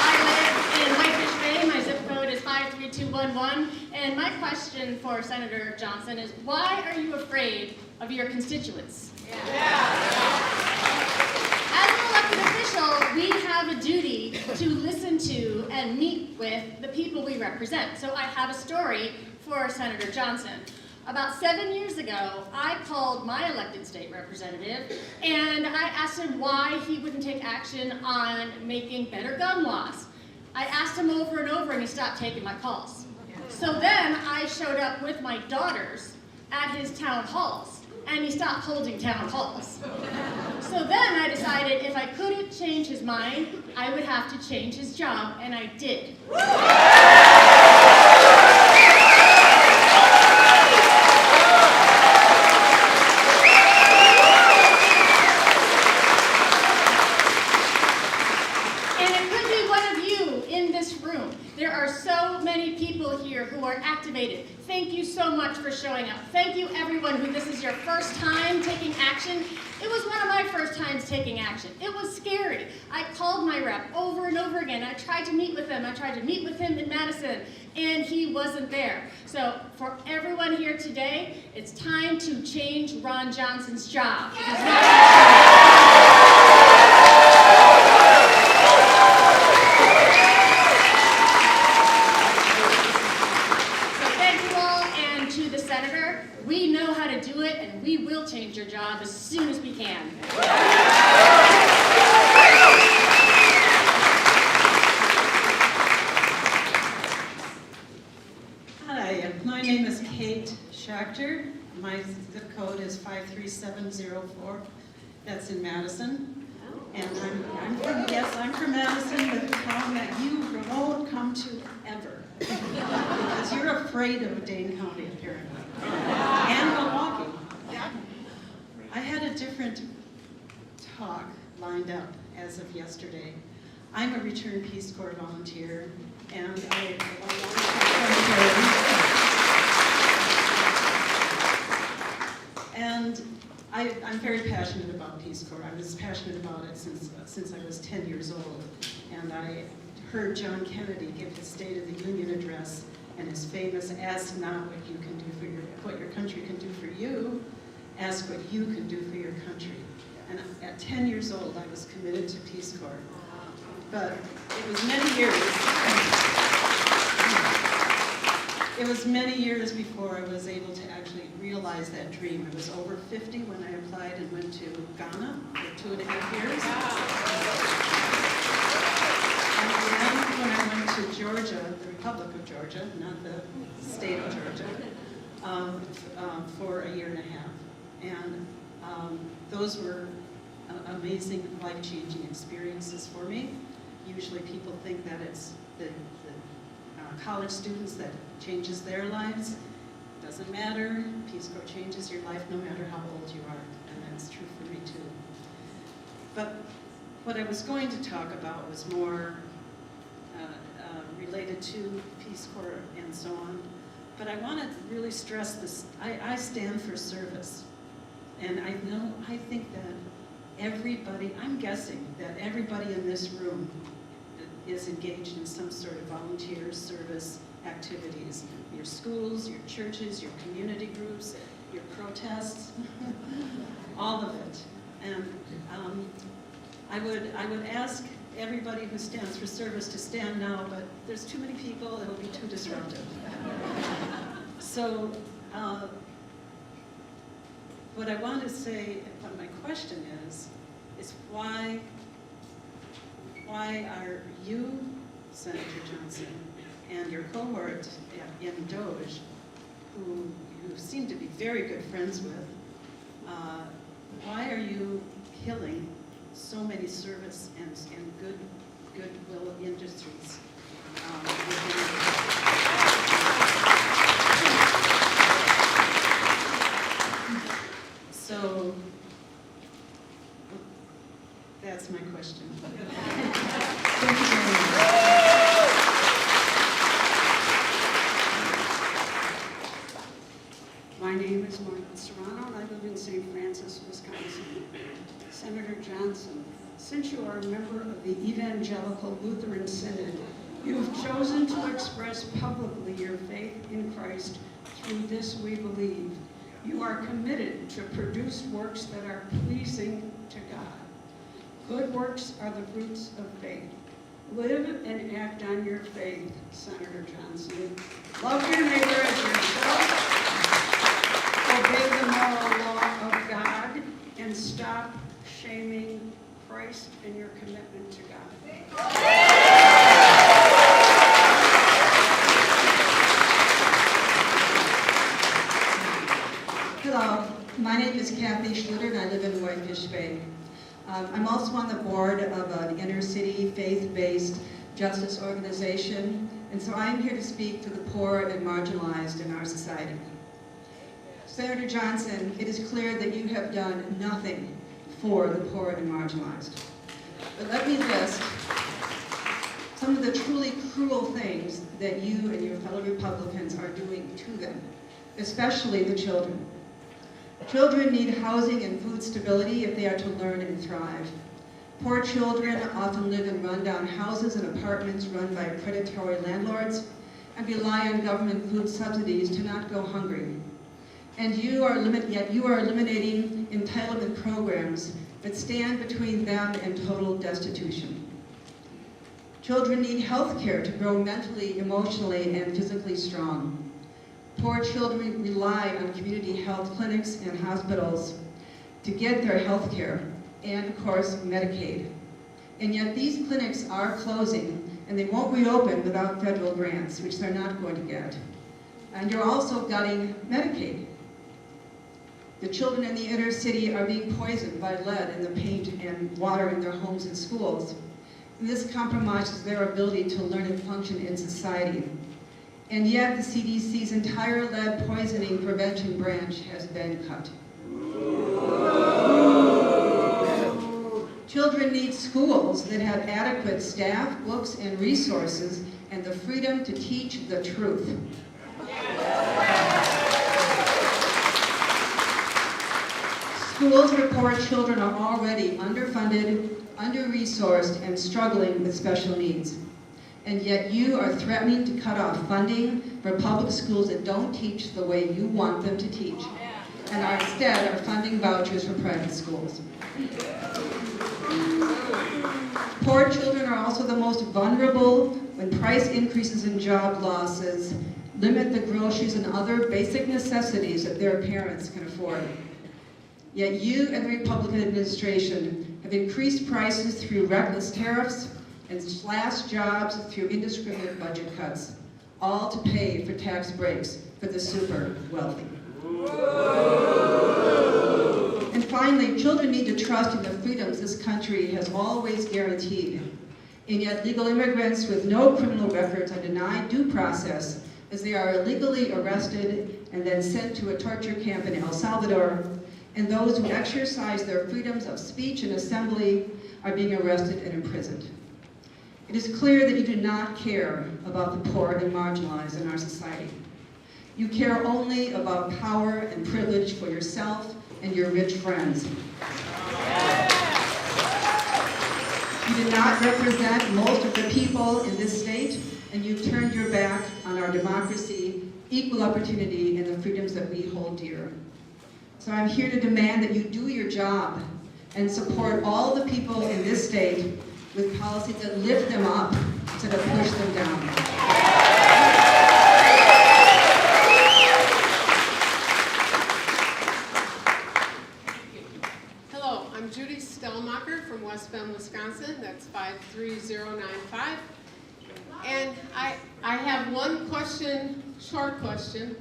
I live in Whitefish Bay. My zip code is 53211. And my question for Senator Johnson is, why are you afraid of your constituents? As an elected official, we have a duty to listen to and meet with the people we represent. So I have a story for Senator Johnson. About 7 years ago, I called my elected state representative and I asked him why he wouldn't take action on making better gun laws. I asked him over and over and he stopped taking my calls. So then I showed up with my daughters at his town halls and he stopped holding town halls. So then I decided if I couldn't change his mind, I would have to change his job, and I did. And it could be one of you in this room. There are so many people here who are activated. Thank you so much for showing up. Thank you everyone who this is your first time taking action. It was one of my first times taking action. It was scary. I called my rep over and over again. I tried to meet with him. I tried to meet with him in Madison, and he wasn't there. So for everyone here today, it's time to change Ron Johnson's job. We know how to do it, and we will change your job as soon as we can. Hi, my name is Kate Schachter. My zip code is 53704. That's in Madison. And I'm from Madison, the town that you won't come to ever. Because you're afraid of Dane County, apparently. And Milwaukee. I had a different talk lined up as of yesterday. I'm a returned Peace Corps volunteer, and I'm very passionate about Peace Corps. I was passionate about it since I was 10 years old, and I heard John Kennedy give his State of the Union address, and his famous "Ask not what you can do for what your country can do for you, ask what you can do for your country." And at 10 years old, I was committed to Peace Corps. But it was many years. It was many years before I was able to actually realize that dream. I was over 50 when I applied and went to Ghana for 2.5 years. And then when I went to Georgia, the Republic of Georgia, not the state of Georgia, for 1.5 years. And those were amazing, life-changing experiences for me. Usually people think that it's the college students that changes their lives. It doesn't matter. Peace Corps changes your life no matter how old you are, and that's true for me too. But what I was going to talk about was more related to Peace Corps and so on. But I want to really stress this. I stand for service. And I think that everybody, I'm guessing that everybody in this room is engaged in some sort of volunteer service activities. Your schools, your churches, your community groups, your protests, all of it. And I would ask everybody who stands for service to stand now, but there's too many people, it'll be too disruptive. So, what I want to say, what my question is why are you, Senator Johnson, and your cohort in Doge, who you seem to be very good friends with, why are you killing so many service and goodwill industries? So that's my question. Thank you very much. My name is Margaret Serrano, and I live in St. Francis, Wisconsin. Senator Johnson, since you are a member of the Evangelical Lutheran Synod, you have chosen to express publicly your faith in Christ through this we believe. You are committed to produce works that are pleasing to God. Good works are the fruits of faith. Live and act on your faith, Senator Johnson. Love your neighbor as yourself. Obey the moral law of God and stop shaming Christ and your commitment to God. Hello, my name is Kathy Schluter and I live in Whitefish Bay. I'm also on the board of an inner city faith-based justice organization, and so I'm here to speak to the poor and marginalized in our society. Senator Johnson, it is clear that you have done nothing for the poor and marginalized. But let me list some some of the truly cruel things that you and your fellow Republicans are doing to them, especially the children. Children need housing and food stability if they are to learn and thrive. Poor children often live in rundown houses and apartments run by predatory landlords and rely on government food subsidies to not go hungry. And yet you are eliminating entitlement programs that stand between them and total destitution. Children need health care to grow mentally, emotionally, and physically strong. Poor children rely on community health clinics and hospitals to get their health care, and of course, Medicaid. And yet these clinics are closing, and they won't reopen without federal grants, which they're not going to get. And you're also gutting Medicaid. The children in the inner city are being poisoned by lead in the paint and water in their homes and schools. And this compromises their ability to learn and function in society. And yet the CDC's entire lead poisoning prevention branch has been cut. Children need schools that have adequate staff, books, and resources, and the freedom to teach the truth. Schools for poor children are already underfunded, under-resourced, and struggling with special needs. And yet you are threatening to cut off funding for public schools that don't teach the way you want them to teach, and are instead are funding vouchers for private schools. Poor children are also the most vulnerable when price increases and job losses limit the groceries and other basic necessities that their parents can afford. Yet you and the Republican administration have increased prices through reckless tariffs and slashed jobs through indiscriminate budget cuts, all to pay for tax breaks for the super wealthy. And finally, children need to trust in the freedoms this country has always guaranteed. And yet legal immigrants with no criminal records are denied due process as they are illegally arrested and then sent to a torture camp in El Salvador. And those who exercise their freedoms of speech and assembly are being arrested and imprisoned. It is clear that you do not care about the poor and marginalized in our society. You care only about power and privilege for yourself and your rich friends. You do not represent most of the people in this state, and you've turned your back on our democracy, equal opportunity, and the freedoms that we hold dear. So I'm here to demand that you do your job and support all the people in this state with policies that lift them up instead of push them down. Hello, I'm Judy Stellmacher from West Bend, Wisconsin. That's 53095. And I have one question, short question.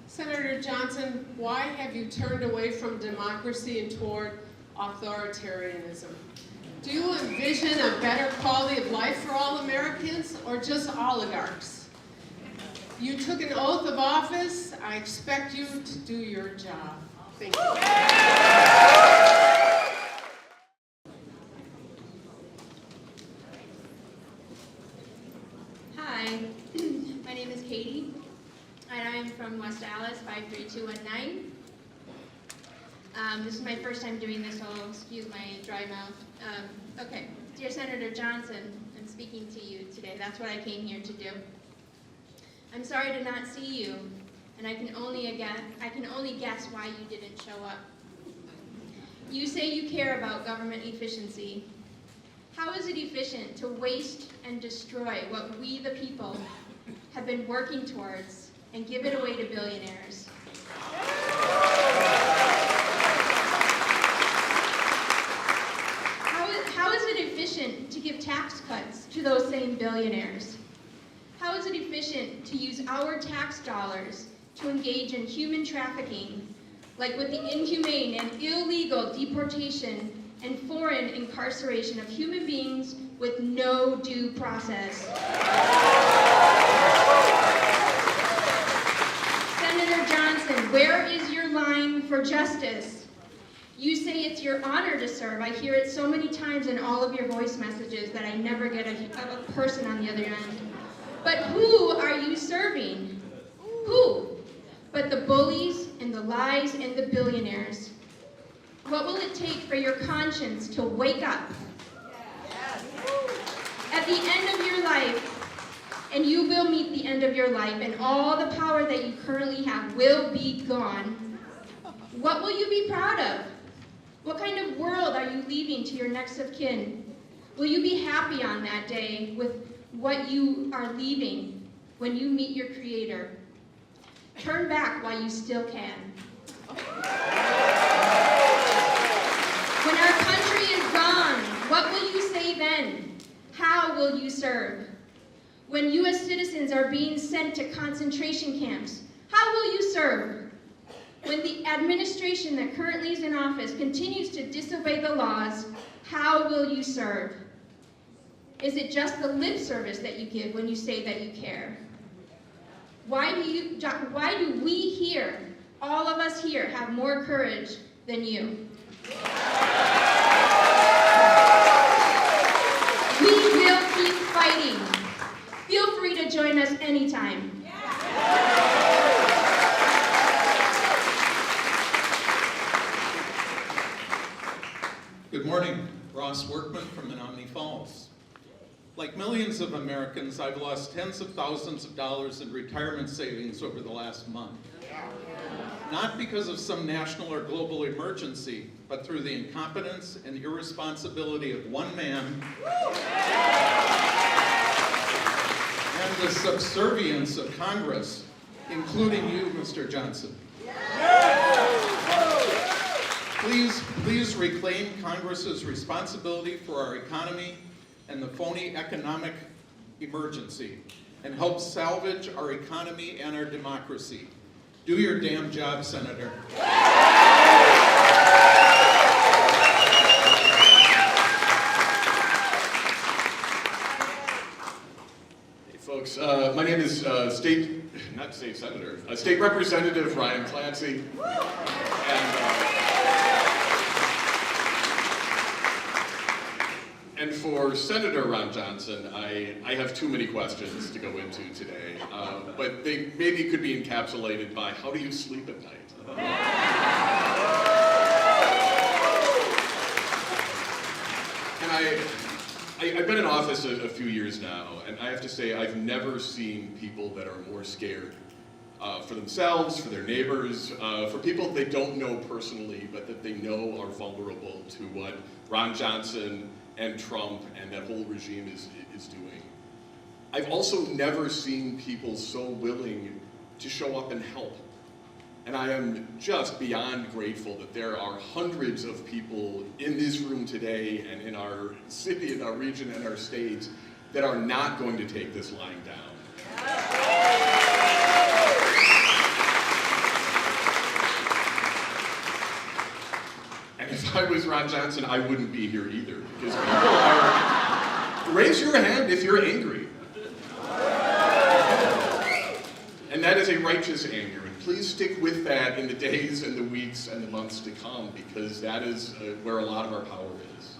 Senator Johnson, why have you turned away from democracy and toward authoritarianism? Do you envision a better quality of life for all Americans or just oligarchs? You took an oath of office. I expect you to do your job. Thank you. Hi, my name is Katie, and I'm from West Allis, 53219. This is my first time doing this, so excuse my dry mouth. Okay, dear Senator Johnson, I'm speaking to you today. That's what I came here to do. I'm sorry to not see you, and I can only guess why you didn't show up. You say you care about government efficiency. How is it efficient to waste and destroy what we, the people, have been working towards and give it away to billionaires? How is it efficient to give tax cuts to those same billionaires? How is it efficient to use our tax dollars to engage in human trafficking, like with the inhumane and illegal deportation and foreign incarceration of human beings with no due process? Senator Johnson, where is your line for justice? You say it's your honor to serve. I hear it so many times in all of your voice messages that I never get a person on the other end. But who are you serving? Who? But the bullies and the lies and the billionaires. What will it take for your conscience to wake up? At the end of your life, and you will meet the end of your life, and all the power that you currently have will be gone, what will you be proud of? What kind of world are you leaving to your next of kin? Will you be happy on that day with what you are leaving when you meet your Creator? Turn back while you still can. When our country is gone, what will you say then? How will you serve? When U.S. citizens are being sent to concentration camps, how will you serve? When the administration that currently is in office continues to disobey the laws, how will you serve? Is it just the lip service that you give when you say that you care? Why do we here, all of us here, have more courage than you? We will keep fighting. Feel free to join us anytime. Good morning, Ross Workman from Menominee Falls. Like millions of Americans, I've lost tens of thousands of dollars in retirement savings over the last month. Not because of some national or global emergency, but through the incompetence and irresponsibility of one man and the subservience of Congress, including you, Mr. Johnson. Please reclaim Congress's responsibility for our economy and the phony economic emergency, and help salvage our economy and our democracy. Do your damn job, Senator. Hey folks, my name is State Representative Ryan Clancy, and for Senator Ron Johnson, I have too many questions to go into today, but they maybe could be encapsulated by how do you sleep at night? And I've been in office a few years now, and I have to say I've never seen people that are more scared for themselves, for their neighbors, for people they don't know personally, but that they know are vulnerable to what Ron Johnson and Trump and that whole regime is doing. I've also never seen people so willing to show up and help. And I am just beyond grateful that there are hundreds of people in this room today and in our city, in our region, and our state that are not going to take this lying down. And if I was Ron Johnson, I wouldn't be here either, because people are, raise your hand if you're angry. And that is a righteous anger, and please stick with that in the days and the weeks and the months to come, because that is where a lot of our power is.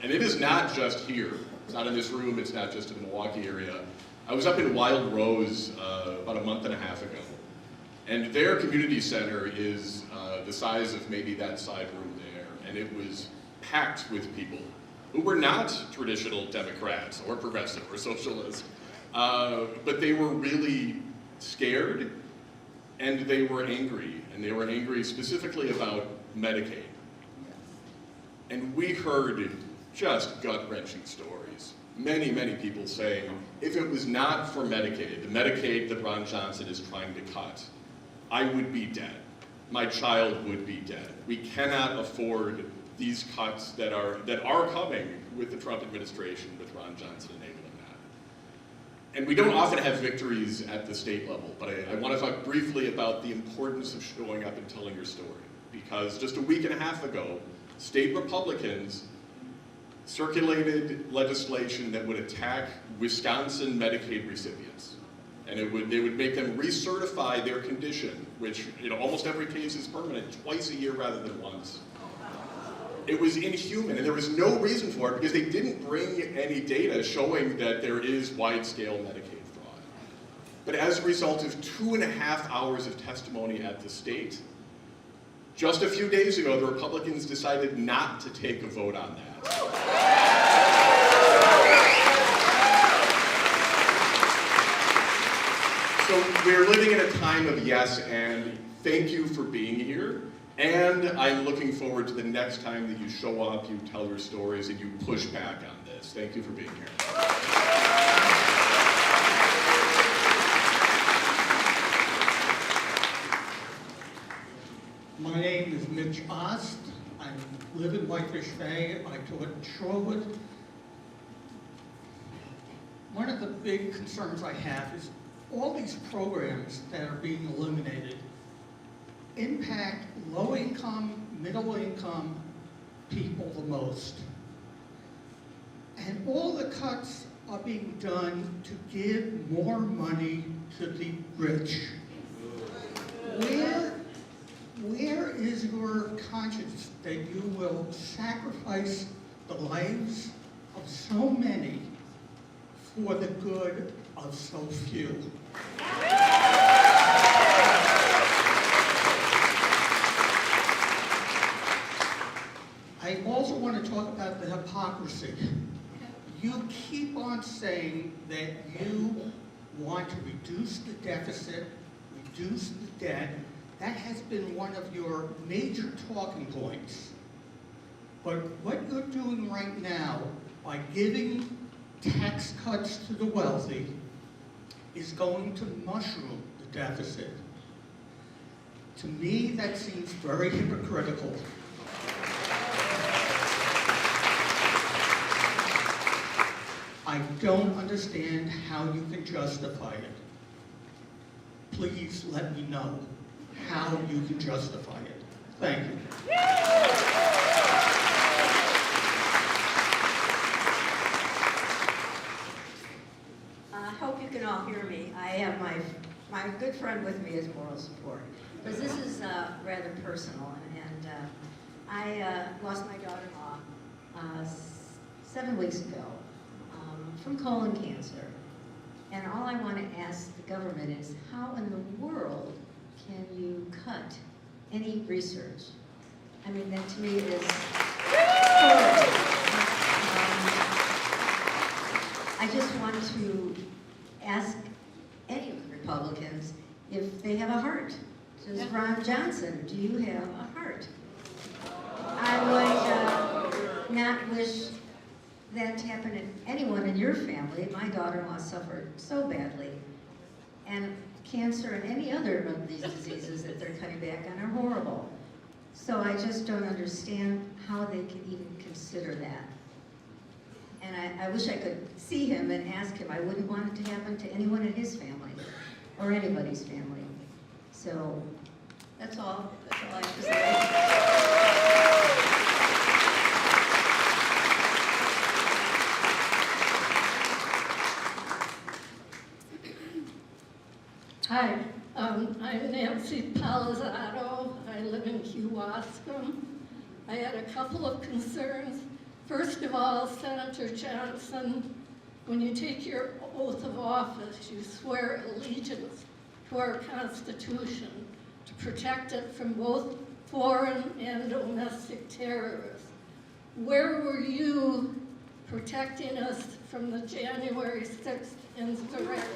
And it is not just here. It's not in this room, it's not just in the Milwaukee area. I was up in Wild Rose about a month and a half ago, and their community center is the size of maybe that side room there, and it was packed with people who were not traditional Democrats or progressive or socialist, but they were really scared and they were angry, and they were angry specifically about Medicaid. And we heard just gut-wrenching stories. Many, many people saying, if it was not for Medicaid, the Medicaid that Ron Johnson is trying to cut, I would be dead. My child would be dead. We cannot afford these cuts that are coming with the Trump administration, with Ron Johnson enabling that. And we don't often have victories at the state level, but I want to talk briefly about the importance of showing up and telling your story. Because just a week and a half ago, state Republicans circulated legislation that would attack Wisconsin Medicaid recipients. And they would make them recertify their condition, which almost every case is permanent, twice a year rather than once. It was inhuman, and there was no reason for it because they didn't bring any data showing that there is wide-scale Medicaid fraud. But as a result of 2.5 hours of testimony at the state, just a few days ago, the Republicans decided not to take a vote on that. So we're living in a time of yes, and thank you for being here. And I'm looking forward to the next time that you show up, you tell your stories, and you push back on this. Thank you for being here. My name is Mitch Ost. I live in Whitefish Bay. I taught in Shorewood. One of the big concerns I have is all these programs that are being eliminated impact low-income, middle-income people the most. And all the cuts are being done to give more money to the rich. Where is your conscience that you will sacrifice the lives of so many for the good of so few? I also want to talk about the hypocrisy. You keep on saying that you want to reduce the deficit, reduce the debt. That has been one of your major talking points. But what you're doing right now by giving tax cuts to the wealthy is going to mushroom the deficit. To me, that seems very hypocritical. I don't understand how you can justify it. Please let me know how you can justify it. Thank you. I hope you can all hear me. I have my good friend with me as moral support, because this is rather personal, and I lost my daughter-in-law 7 weeks ago from colon cancer. And all I want to ask the government is, how in the world can you cut any research? I mean, that to me is horrible. I just want to ask any Republicans if they have a heart. Says Ron Johnson, do you have a heart? I would not wish that to happen to anyone in your family. My daughter-in-law suffered so badly. And cancer and any other of these diseases that they're cutting back on are horrible. So I just don't understand how they can even consider that. And I wish I could see him and ask him. I wouldn't want it to happen to anyone in his family or anybody's family. So that's all I have to say. Hi, I'm Nancy Palazzaro. I live in Kewaskum. I had a couple of concerns. First of all, Senator Johnson, when you take your oath of office, you swear allegiance to our Constitution to protect it from both foreign and domestic terrorists. Where were you protecting us from the January 6th insurrection?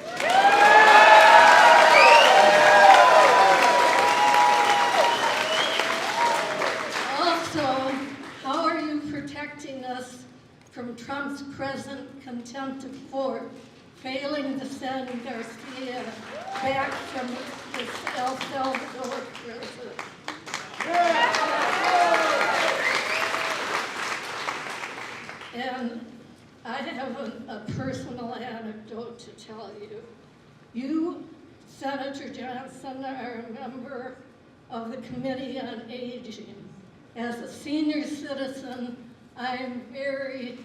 Us from Trump's present contempt of court, failing to send Garcia back from the El Salvador prison. And I have a personal anecdote to tell you. You, Senator Johnson, are a member of the Committee on Aging. As a senior citizen, I am very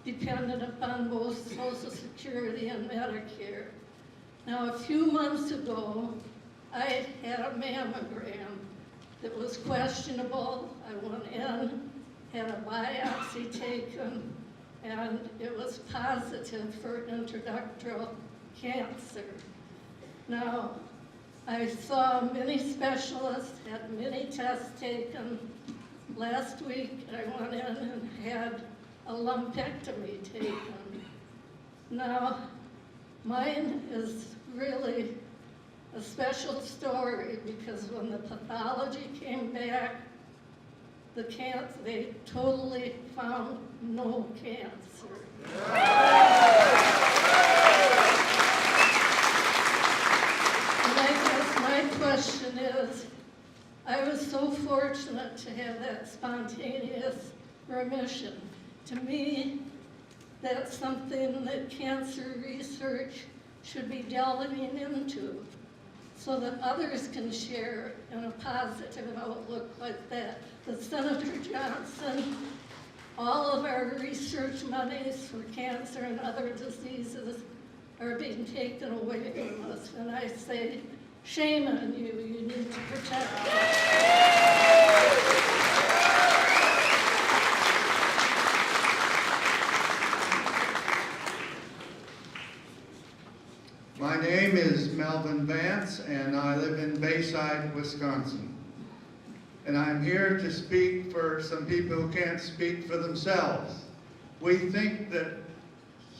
dependent upon both Social Security and Medicare. Now, a few months ago, I had a mammogram that was questionable. I went in, had a biopsy taken, and it was positive for introductory cancer. Now, I saw many specialists, had many tests taken. Last week, I went in and had a lumpectomy taken. Now, mine is really a special story because when the pathology came back, they totally found no cancer. And I guess my question is, I was so fortunate to have that spontaneous remission. To me, that's something that cancer research should be delving into so that others can share in a positive outlook like that. But Senator Johnson, all of our research monies for cancer and other diseases are being taken away from us. And I say, shame on you, you need to protect us. My name is Melvin Vance, and I live in Bayside, Wisconsin. And I'm here to speak for some people who can't speak for themselves. We think that,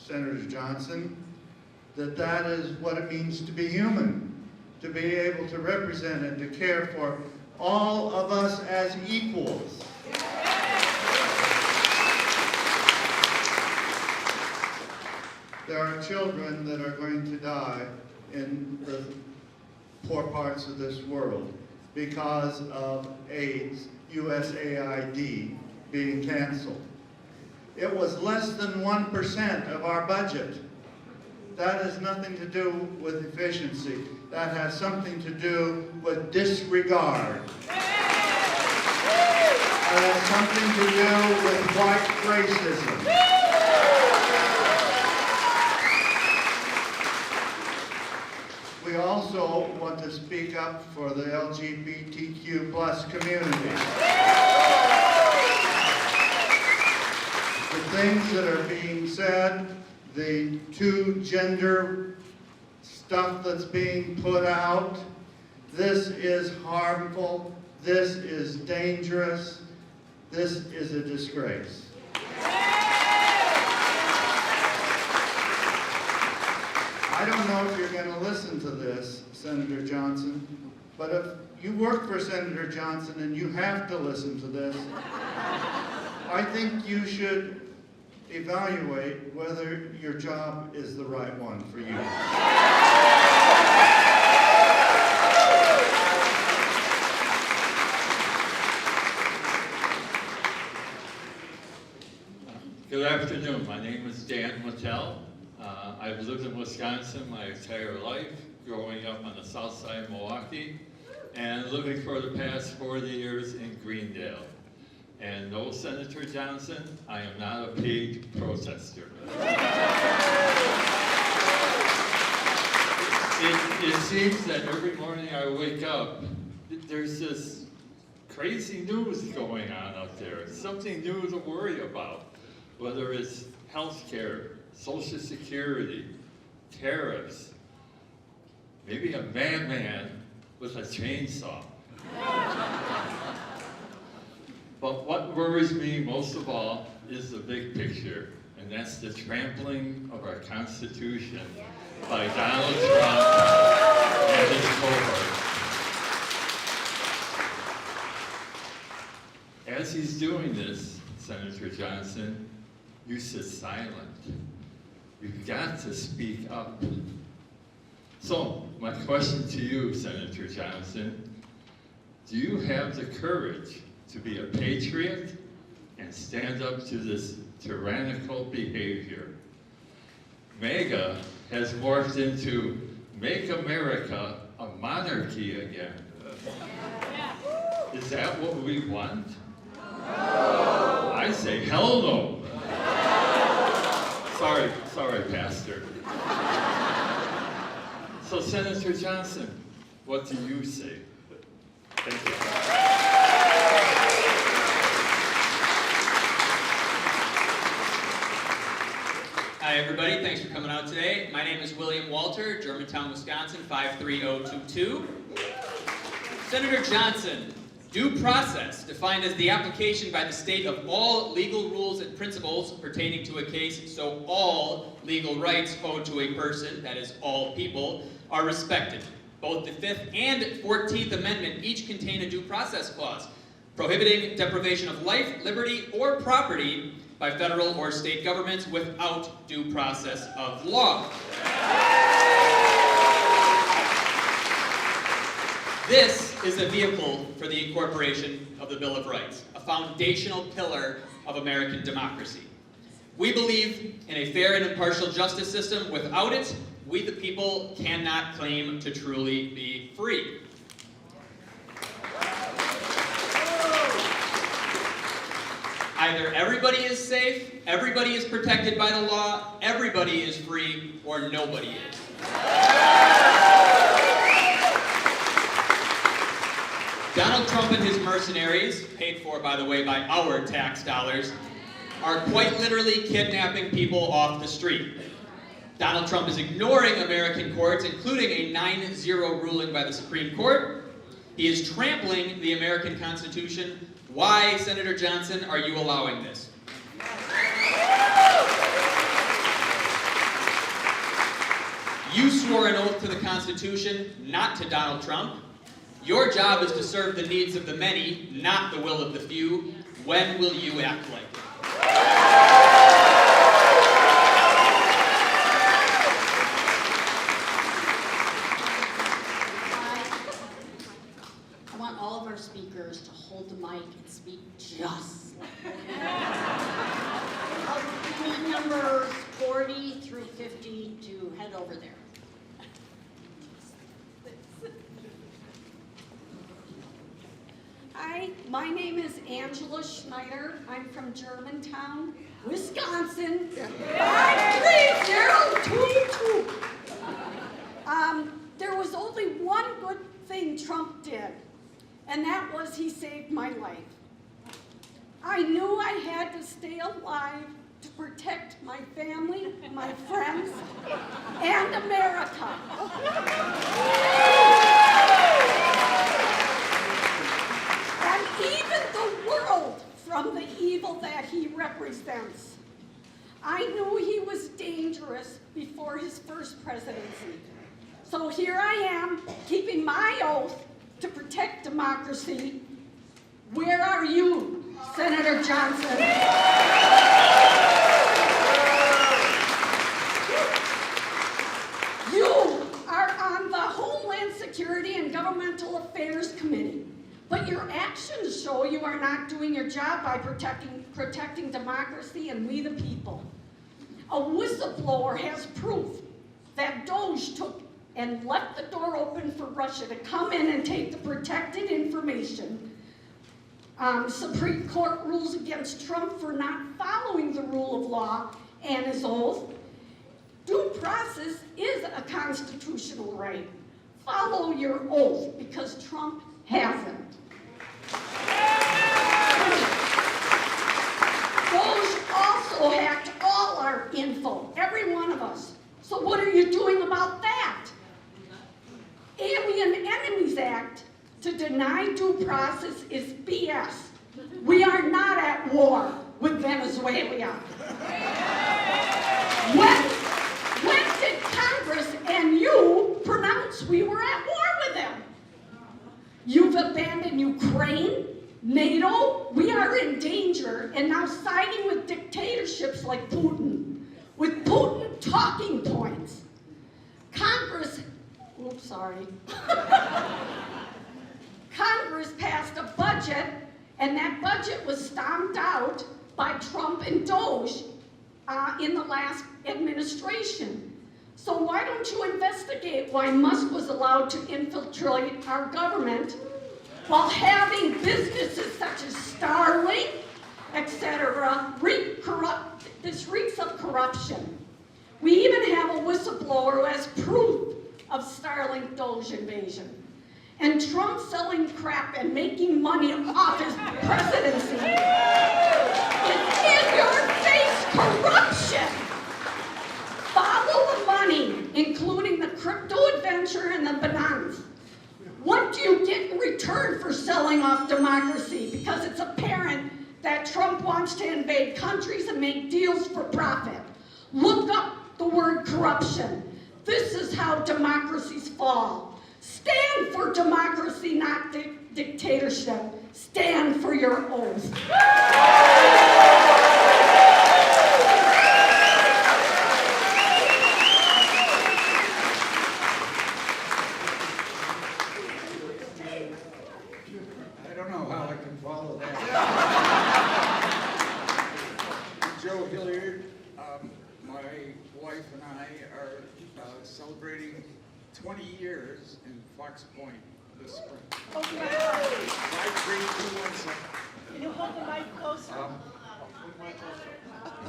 Senator Johnson, that is what it means to be human, to be able to represent and to care for all of us as equals. There are children that are going to die in the poor parts of this world because of AIDS, USAID, being canceled. It was less than 1% of our budget. That has nothing to do with efficiency. That has something to do with disregard. That has something to do with white racism. We also want to speak up for the LGBTQ+ community. The things that are being said, the two-gender stuff that's being put out, this is harmful, this is dangerous, this is a disgrace. I don't know if you're going to listen to this, Senator Johnson, but if you work for Senator Johnson and you have to listen to this, I think you should evaluate whether your job is the right one for you. Good afternoon. My name is Dan Mattel. I've lived in Wisconsin my entire life, growing up on the south side of Milwaukee, and living for the past 40 years in Greendale. And no, Senator Johnson, I am not a paid protester. It seems that every morning I wake up, there's this crazy news going on out there, something new to worry about, whether it's health care, Social Security, tariffs, maybe a man with a chainsaw. But what worries me most of all is the big picture, and that's the trampling of our Constitution by Donald Trump and his cohorts. As he's doing this, Senator Johnson, you sit silent. You've got to speak up. So, my question to you, Senator Johnson, do you have the courage to be a patriot and stand up to this tyrannical behavior? MAGA has morphed into Make America a Monarchy again. Is that what we want? No. I say hell no. Sorry, Pastor. So, Senator Johnson, what do you say? Thank you. everybody, thanks for coming out today. My name is William Walter, Germantown, Wisconsin, 53022. Senator Johnson, due process, defined as the application by the state of all legal rules and principles pertaining to a case, so all legal rights owed to a person, that is all people, are respected. Both the 5th and 14th Amendment each contain a due process clause, prohibiting deprivation of life, liberty, or property by federal or state governments without due process of law. This is a vehicle for the incorporation of the Bill of Rights, a foundational pillar of American democracy. We believe in a fair and impartial justice system. Without it, we the people cannot claim to truly be free. Either everybody is safe, everybody is protected by the law, everybody is free, or nobody is. Donald Trump and his mercenaries, paid for, by the way, by our tax dollars, are quite literally kidnapping people off the street. Donald Trump is ignoring American courts, including a 9-0 ruling by the Supreme Court. He is trampling the American Constitution. Why, Senator Johnson, are you allowing this? You swore an oath to the Constitution, not to Donald Trump. Your job is to serve the needs of the many, not the will of the few. When will you act like it? I want all of our speakers to hold the mic and speak just like that. We need numbers 40 through 50 to head over there. Hi, my name is Angela Schneider. I'm from Germantown, Wisconsin. 53022. There was only one good thing Trump did, and that was he saved my life. I knew I had to stay alive to protect my family, my friends, and America. And even the world from the evil that he represents. I knew he was dangerous before his first presidency. So here I am, keeping my oath to protect democracy. Where are you, Senator Johnson? You are on the Homeland Security and Governmental Affairs Committee, but your actions show you are not doing your job by protecting democracy and we the people. A whistleblower has proof that DOJ took and left the door open for Russia to come in and take the protected information. Supreme Court rules against Trump for not following the rule of law and his oath. Due process is a constitutional right. Follow your oath because Trump hasn't. DOJ also hacked all our info, every one of us. So what are you doing about that? Alien Enemies Act to deny due process is BS. We are not at war with Venezuela. When did Congress and you pronounce we were at war with them? You've abandoned Ukraine, NATO. We are in danger and now siding with dictatorships like Putin, with Putin talking points. Congress passed a budget, and that budget was stomped out by Trump and DOJ in the last administration. So why don't you investigate why Musk was allowed to infiltrate our government while having businesses such as Starlink, etc., this reeks of corruption. We even have a whistleblower who has proof of Starlink DOJ invasion. And Trump selling crap and making money off his presidency is in-your-face corruption. furniture and the bananas. What do you get in return for selling off democracy? Because it's apparent that Trump wants to invade countries and make deals for profit. Look up the word corruption. This is how democracies fall. Stand for democracy, not dictatorship. Stand for your oath. I don't know how I can follow that. Joe Hilliard, my wife and I are celebrating 20 years in Fox Point this spring. 53217. Can you hold the mic closer?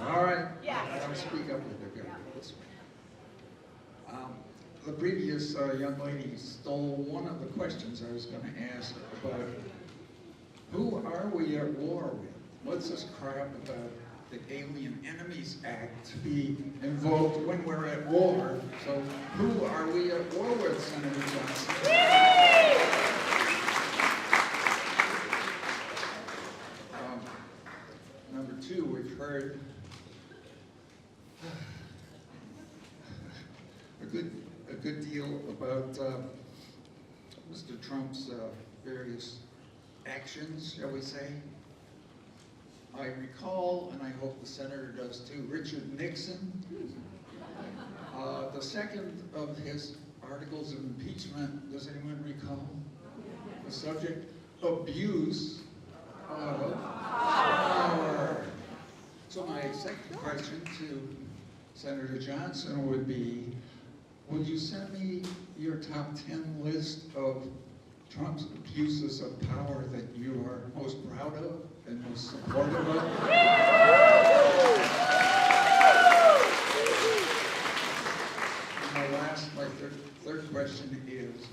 All right. Yeah. I'll speak up with the guy. This way. The previous young lady stole one of the questions I was going to ask about who are we at war with? What's this crap about the Alien Enemies Act to be invoked when we're at war? So who are we at war with, Senator Johnson? Number two, we've heard a good deal about Mr. Trump's various actions, shall we say. I recall, and I hope the senator does too, Richard Nixon. The second of his articles of impeachment, does anyone recall? The subject, abuse of power. So my second question to Senator Johnson would be, would you send me your top 10 list of Trump's abuses of power that you are most proud of and most supportive of? And my third question is,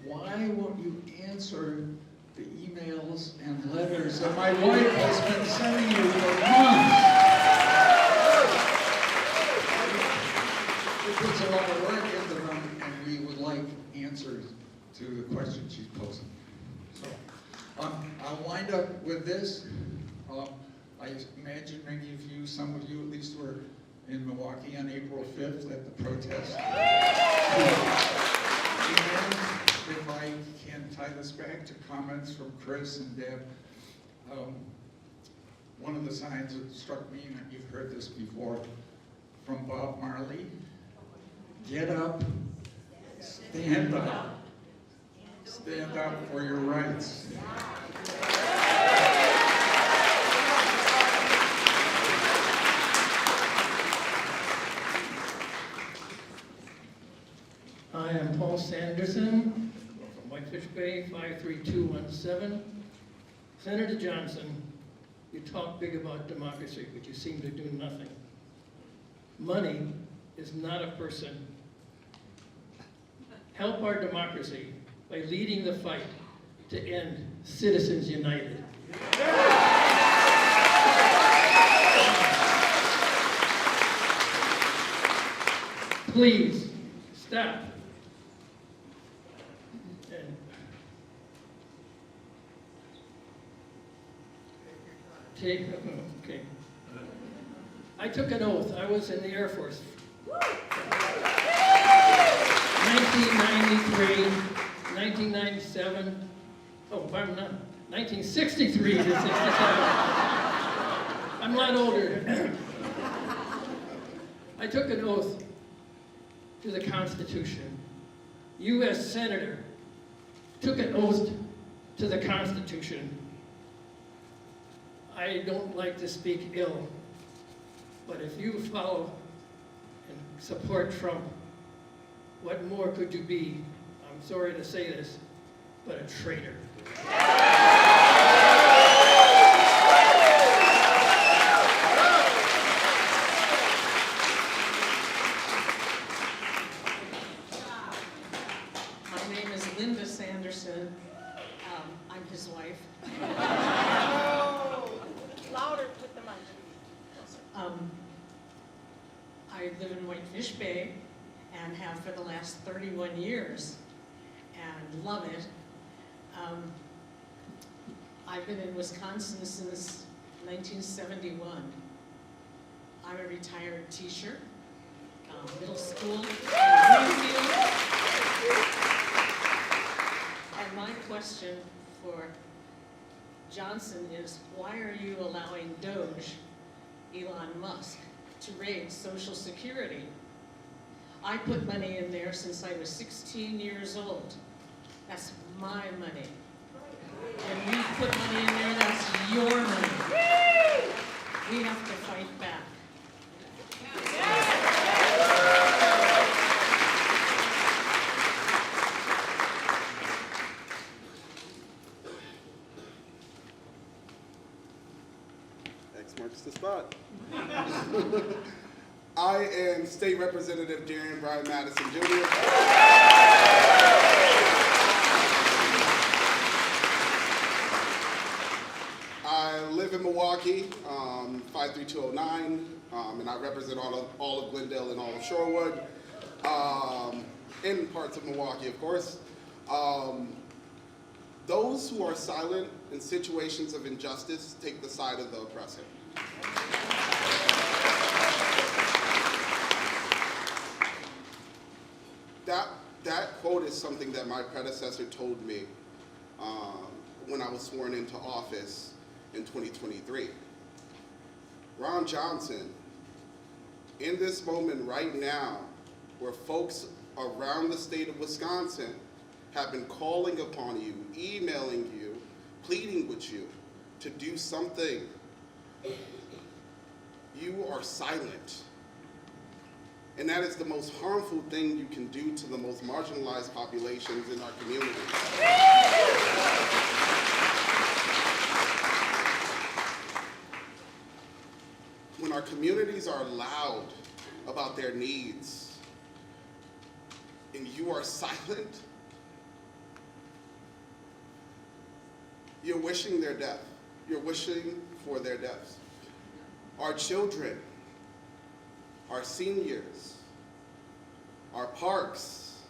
why won't you answer the emails and letters that my wife has been sending you for months? It puts a lot of work into them, and we would like answers to the questions she's posing. So, I'll wind up with this. I imagine many of you, some of you at least, were in Milwaukee on April 5th at the protest. And if I can tie this back to comments from Chris and Deb, one of the signs that struck me, and you've heard this before, from Bob Marley, get up, stand up. Stand up for your rights. I am Paul Sanderson from Whitefish Bay, 53217. Senator Johnson, you talk big about democracy, but you seem to do nothing. Money is not a person. Help our democracy by leading the fight to end Citizens United. Please, stop. And take, okay. I took an oath. I was in the Air Force. 1993, 1997, oh, I'm not, 1963 to 67. I'm a lot older. I took an oath to the Constitution. U.S. Senator took an oath to the Constitution. I don't like to speak ill, but if you follow and support Trump, what more could you be? I'm sorry to say this, but a traitor. My name is Linda Sanderson. I'm his wife. Louder, put the mic. I live in Whitefish Bay, and have for the last 31 years, and love it. I've been in Wisconsin since 1971. I'm a retired teacher, middle school in Greenfield. And my question for Johnson is, why are you allowing Doge, Elon Musk, to raid Social Security? I put money in there since I was 16 years old. That's my money. When you put money in there, that's your money. We have to fight back. X marks the spot. I am State Representative Darian Brian Madison Jr. I live in Milwaukee, 53209, and I represent all of Glendale and all of Shorewood, in parts of Milwaukee, of course. Those who are silent in situations of injustice take the side of the oppressor. That quote is something that my predecessor told me when I was sworn into office in 2023. Ron Johnson, in this moment right now, where folks around the state of Wisconsin have been calling upon you, emailing you, pleading with you to do something, you are silent. And that is the most harmful thing you can do to the most marginalized populations in our community. When our communities are loud about their needs, and you are silent, you're wishing their death. You're wishing for their deaths. Our children, our seniors, our parks,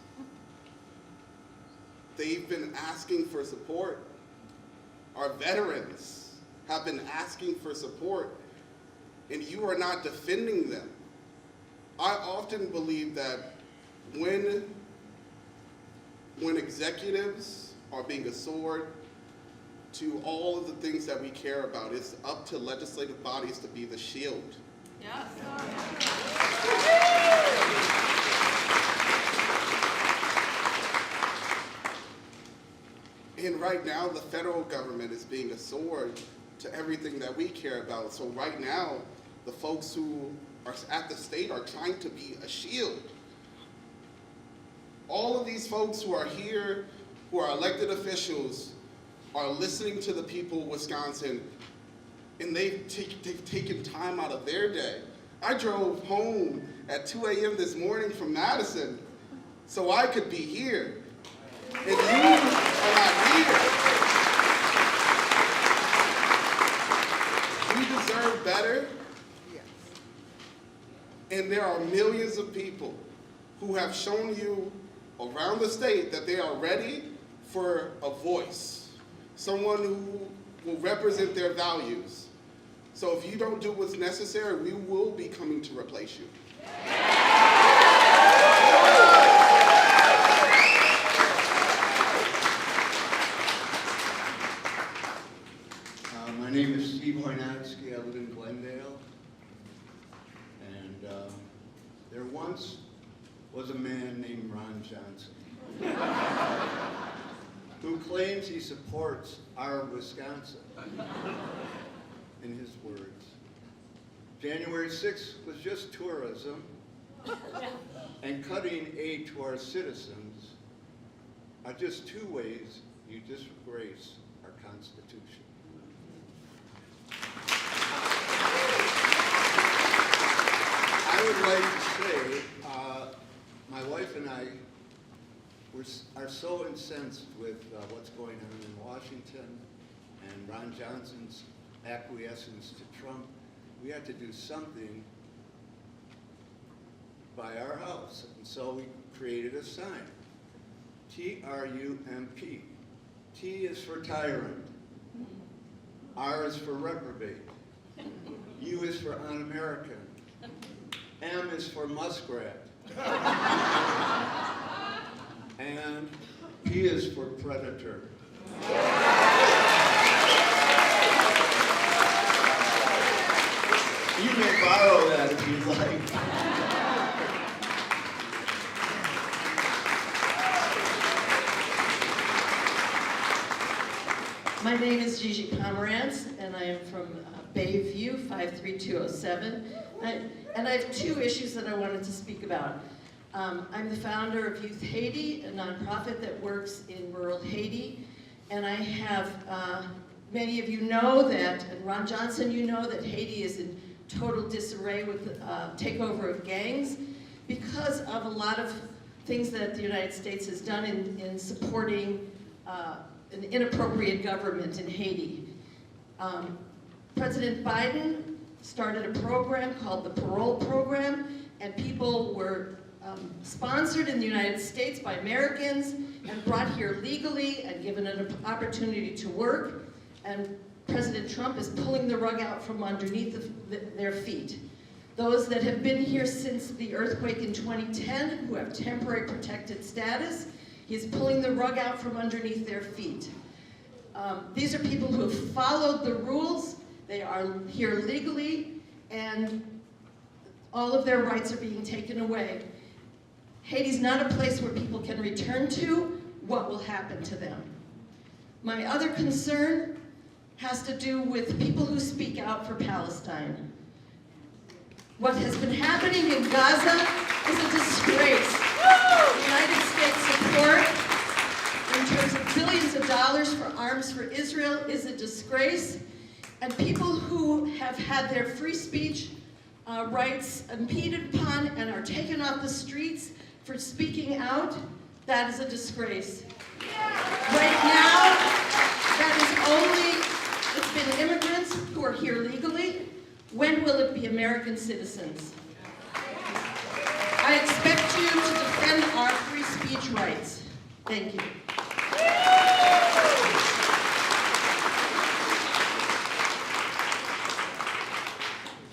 they've been asking for support. Our veterans have been asking for support, and you are not defending them. I often believe that when executives are being a sword to all of the things that we care about, it's up to legislative bodies to be the shield. Yes. And right now, the federal government is being a sword to everything that we care about. So right now, the folks who are at the state are trying to be a shield. All of these folks who are here, who are elected officials, are listening to the people of Wisconsin, and they've taken time out of their day. I drove home at 2 a.m. this morning from Madison so I could be here. And you are not here. We deserve better. And there are millions of people who have shown you around the state that they are ready for a voice, someone who will represent their values. So if you don't do what's necessary, we will be coming to replace you. My name is Steve Wojnacki. I live in Glendale. And there once was a man named Ron Johnson who claims he supports our Wisconsin. In his words, January 6th was just tourism, and cutting aid to our citizens are just two ways you disgrace our Constitution. I would like to say, my wife and I are so incensed with what's going on in Washington and Ron Johnson's acquiescence to Trump. We have to do something by our house. And so we created a sign, T-R-U-M-P. T is for tyrant, R is for reprobate, U is for un-American, M is for muskrat, and P is for predator. You may borrow that if you'd like. My name is Gigi Pomerantz, and I am from Bayview, 53207. And I have two issues that I wanted to speak about. I'm the founder of Youth Haiti, a nonprofit that works in rural Haiti. And I have, many of you know that, and Ron Johnson, you know that Haiti is in total disarray with the takeover of gangs because of a lot of things that the United States has done in supporting an inappropriate government in Haiti. President Biden started a program called the Parole Program, and people were sponsored in the United States by Americans and brought here legally and given an opportunity to work. And President Trump is pulling the rug out from underneath their feet. Those that have been here since the earthquake in 2010, who have temporary protected status, he's pulling the rug out from underneath their feet. These are people who have followed the rules. They are here legally, and all of their rights are being taken away. Haiti's not a place where people can return to. What will happen to them? My other concern has to do with people who speak out for Palestine. What has been happening in Gaza is a disgrace. The United States support, in terms of billions of dollars for arms for Israel, is a disgrace. And people who have had their free speech rights impeded upon and are taken off the streets for speaking out, that is a disgrace. Right now, that is only, it's been immigrants who are here legally. When will it be American citizens? I expect you to defend our free speech rights. Thank you.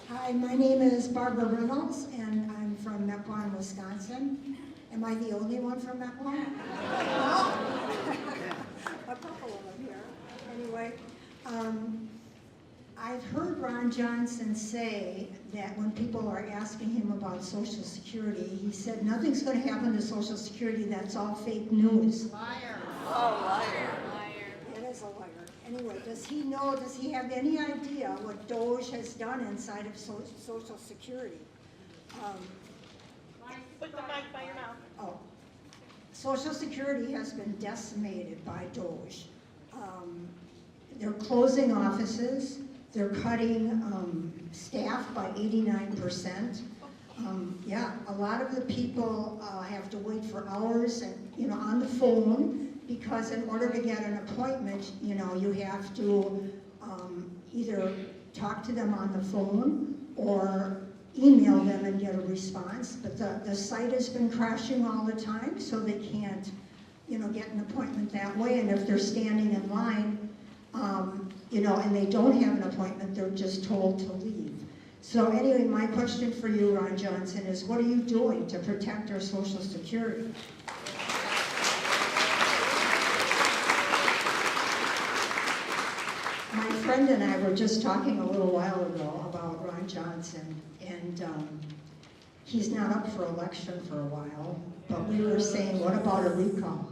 Hi, my name is Barbara Reynolds, and I'm from Mequon, Wisconsin. Am I the only one from Mequon? A couple of them here. Anyway, I've heard Ron Johnson say that when people are asking him about Social Security, he said nothing's going to happen to Social Security, that's all fake news. Liar. Oh, liar. Liar. It is a liar. Anyway, does he know, does he have any idea what DOJ has done inside of Social Security? Put the mic by your mouth. Oh. Social Security has been decimated by DOJ. They're closing offices. They're cutting staff by 89%. Yeah, a lot of the people have to wait for hours and, on the phone, because in order to get an appointment, you have to either talk to them on the phone or email them and get a response. But the site has been crashing all the time, so they can't, get an appointment that way. And if they're standing in line, and they don't have an appointment, they're just told to leave. So anyway, my question for you, Ron Johnson, is what are you doing to protect our Social Security? My friend and I were just talking a little while ago about Ron Johnson, and he's not up for election for a while, but we were saying, what about a recall?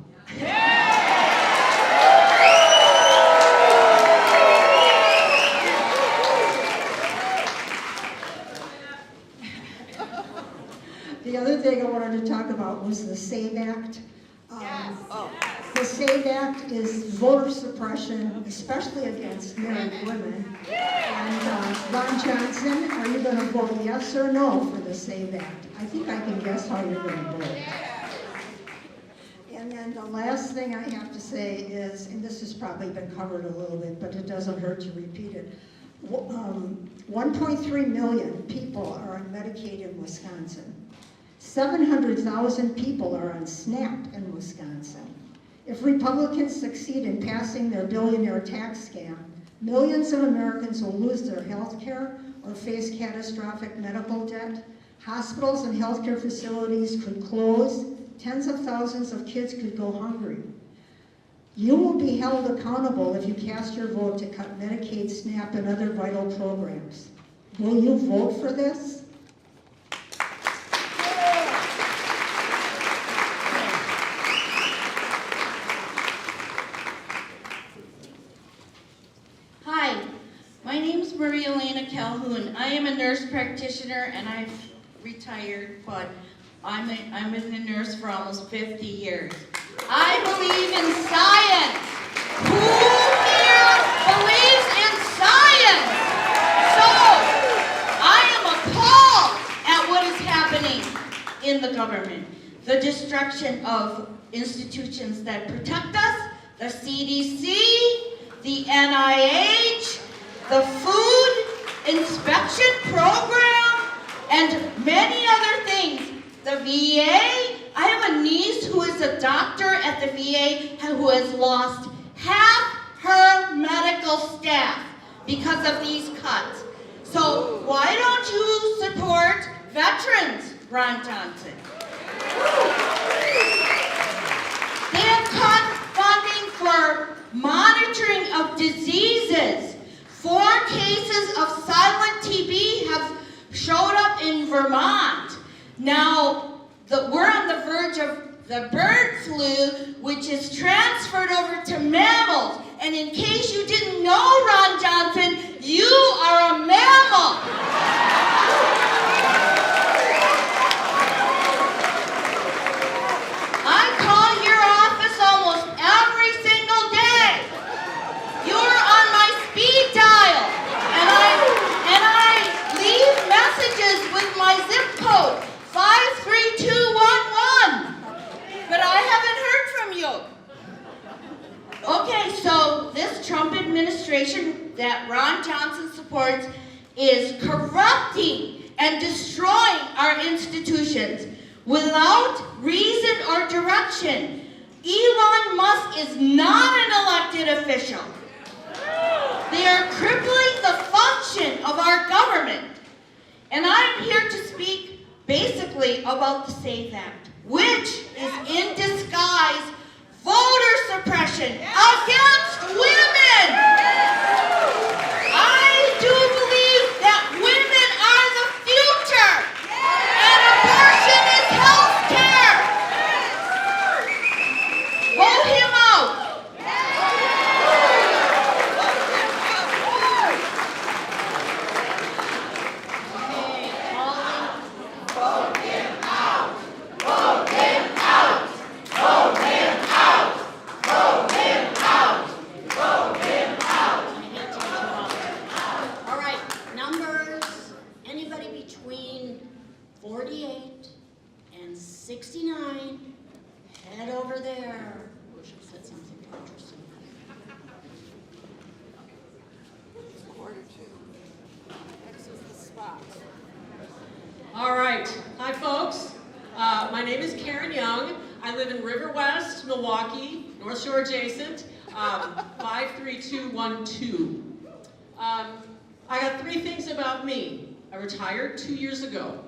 The other thing I wanted to talk about was the SAVE Act. The SAVE Act is voter suppression, especially against married women. And Ron Johnson, are you going to vote yes or no for the SAVE Act? I think I can guess how you're going to vote. And then the last thing I have to say is, and this has probably been covered a little bit, but it doesn't hurt to repeat it. 1.3 million people are on Medicaid in Wisconsin. 700,000 people are on SNAP in Wisconsin. If Republicans succeed in passing their billionaire tax scam, millions of Americans will lose their health care or face catastrophic medical debt. Hospitals and healthcare facilities could close. Tens of thousands of kids could go hungry. You will be held accountable if you cast your vote to cut Medicaid, SNAP, and other vital programs. Will you vote for this? Hi, my name is Maria Elena Calhoun. I am a nurse practitioner and I've retired, but I've been a nurse for almost 50 years. I believe in science. Who here believes in science? So, I am appalled at what is happening in the government. The destruction of institutions that protect us, the CDC, the NIH, the Food Inspection Program, and many other things. The VA, I have a niece who is a doctor at the VA who has lost half her medical staff because of these cuts. So why don't you support veterans, Ron Johnson? They have cut funding for monitoring of diseases. 4 cases of silent TB have showed up in Vermont. Now, we're on the verge of the bird flu, which is transferred over to mammals. And in case you didn't know, Ron Johnson, you are a mammal. I call your office almost every single day. You're on my speed dial, and I leave messages with my zip code 53211. But I haven't heard from you. Okay, so this Trump administration that Ron Johnson supports is corrupting and destroying our institutions without reason or direction. Elon Musk is not an elected official. They are crippling the function of our government. And I'm here to speak basically about the SAFE Act, which is in disguise voter suppression against women. I do believe that women are the future, and abortion is health care. Vote him out. All right, numbers, anybody between 48 and 69, head over there. Wish I said something interesting. X is the spot. All right. Hi, folks. My name is Karen Young. I live in River West, Milwaukee, North Shore adjacent, 53212. I got 3 things about me. I retired 2 years ago.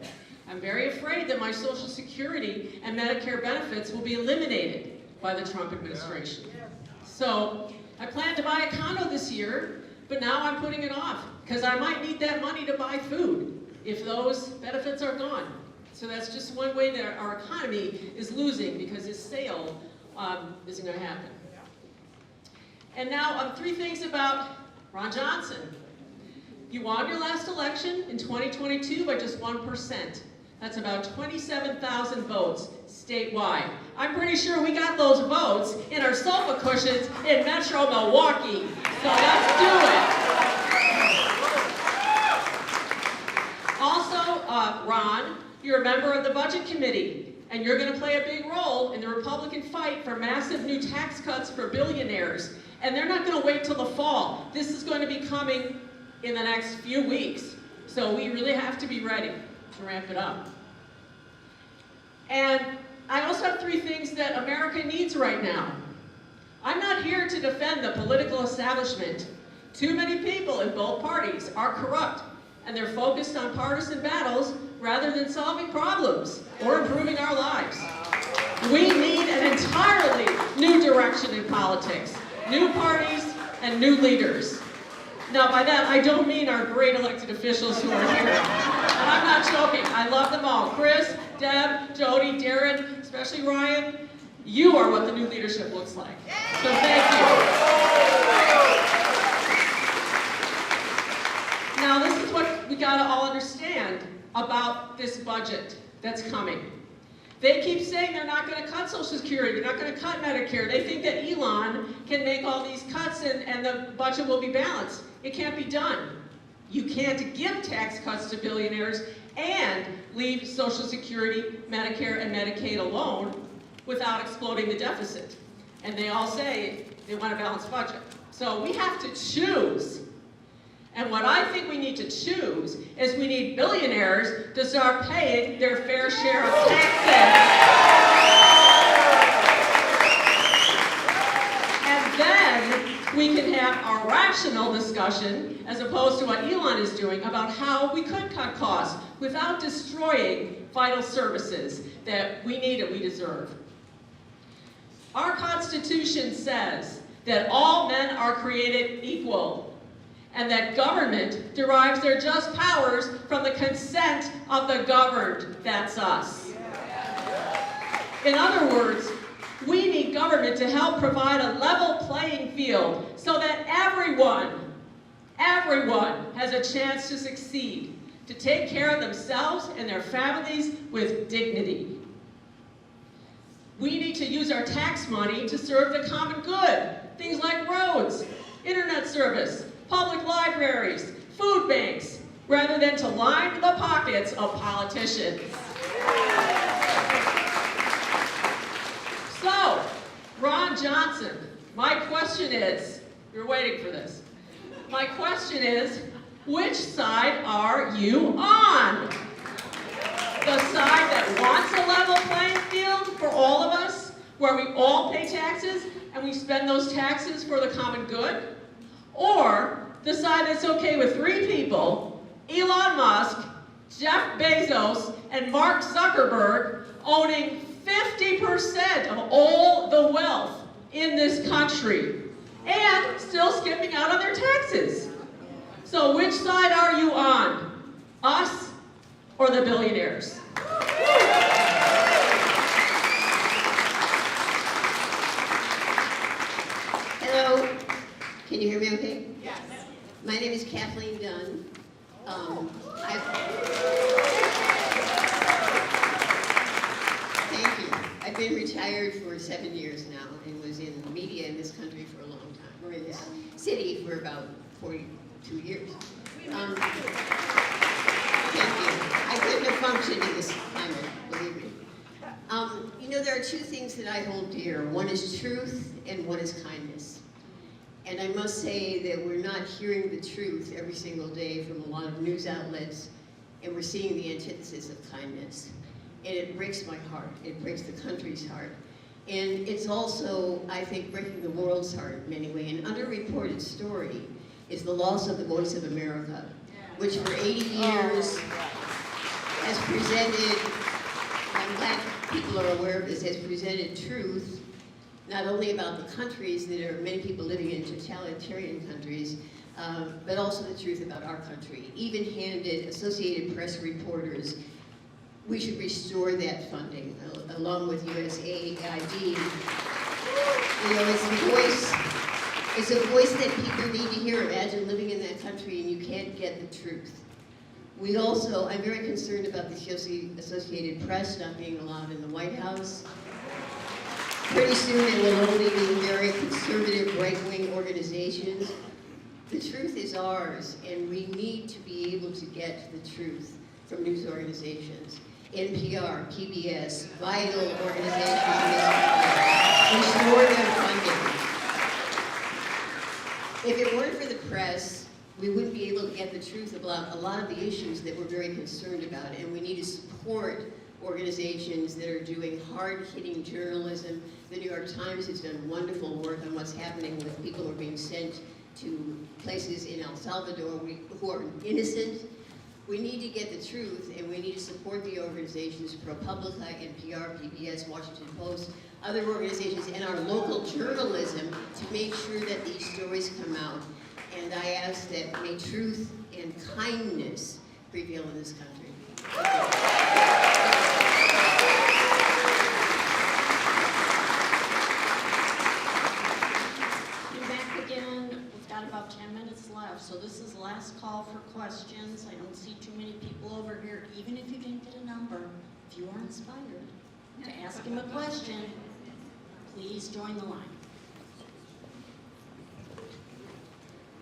I'm very afraid that my Social Security and Medicare benefits will be eliminated by the Trump administration. So I planned to buy a condo this year, but now I'm putting it off because I might need that money to buy food if those benefits are gone. So that's just one way that our economy is losing because this sale isn't going to happen. And now 3 things about Ron Johnson. You won your last election in 2022 by just 1%. That's about 27,000 votes statewide. I'm pretty sure we got those votes in our sofa cushions in Metro Milwaukee. So let's do it. Also, Ron, you're a member of the Budget Committee, and you're going to play a big role in the Republican fight for massive new tax cuts for billionaires. And they're not going to wait till the fall. This is going to be coming in the next few weeks. So we really have to be ready to ramp it up. And I also have 3 things that America needs right now. I'm not here to defend the political establishment. Too many people in both parties are corrupt, and they're focused on partisan battles rather than solving problems or improving our lives. We need an entirely new direction in politics, new parties and new leaders. Now by that, I don't mean our great elected officials who are here. And I'm not joking, I love them all. Chris, Deb, Jody, Darren, especially Ryan, you are what the new leadership looks like. So thank you. Now this is what we gotta all understand about this budget that's coming. They keep saying they're not gonna cut Social Security, they're not gonna cut Medicare. They think that Elon can make all these cuts and the budget will be balanced. It can't be done. You can't give tax cuts to billionaires and leave Social Security, Medicare, and Medicaid alone without exploding the deficit. And they all say they want a balanced budget. So we have to choose. And what I think we need to choose is we need billionaires to start paying their fair share of taxes. And then we can have a rational discussion, as opposed to what Elon is doing, about how we could cut costs without destroying vital services that we need and we deserve. Our Constitution says that all men are created equal, and that government derives their just powers from the consent of the governed. That's us. In other words, we need government to help provide a level playing field so that everyone has a chance to succeed, to take care of themselves and their families with dignity. We need to use our tax money to serve the common good. Things like roads, internet service, public libraries, food banks, rather than to line the pockets of politicians. So, Ron Johnson, my question is, you're waiting for this. My question is, which side are you on? The side that wants a level playing field for all of us, where we all pay taxes and we spend those taxes for the common good? Or the side that's okay with 3 people, Elon Musk, Jeff Bezos, and Mark Zuckerberg, owning 50% of all the wealth in this country, and still skipping out on their taxes. So which side are you on? Us or the billionaires? Hello, can you hear me okay? Yes. My name is Kathleen Dunn. Thank you. I've been retired for 7 years now and was in the media in this country for a long time, or in this city for about 42 years. Thank you. I couldn't have functioned in this climate, believe me. You know, there are 2 things that I hold dear. One is truth and one is kindness. And I must say that we're not hearing the truth every single day from a lot of news outlets, and we're seeing the antithesis of kindness. And it breaks my heart. It breaks the country's heart. And it's also, I think, breaking the world's heart in many ways. An underreported story is the loss of the Voice of America, which for 80 years has presented, I'm glad people are aware of this, has presented truth, not only about the countries that are many people living in totalitarian countries, but also the truth about our country. Even-handed Associated Press reporters, we should restore that funding, along with USAID. You know, it's a voice that people need to hear. Imagine living in that country and you can't get the truth. We also, I'm very concerned about the Associated Press not being allowed in the White House. Pretty soon it will only be very conservative right-wing organizations. The truth is ours, and we need to be able to get the truth from news organizations. NPR, PBS, vital organizations in this country. Restore their funding. If it weren't for the press, we wouldn't be able to get the truth about a lot of the issues that we're very concerned about, and we need to support organizations that are doing hard-hitting journalism. The New York Times has done wonderful work on what's happening with people who are being sent to places in El Salvador who are innocent. We need to get the truth, and we need to support the organizations, ProPublica, NPR, PBS, Washington Post, other organizations, and our local journalism to make sure that these stories come out. And I ask that may truth and kindness prevail in this country. Come back again. We've got about 10 minutes left, so this is last call for questions. I don't see too many people over here. Even if you didn't get a number, if you are inspired to ask him a question, please join the line.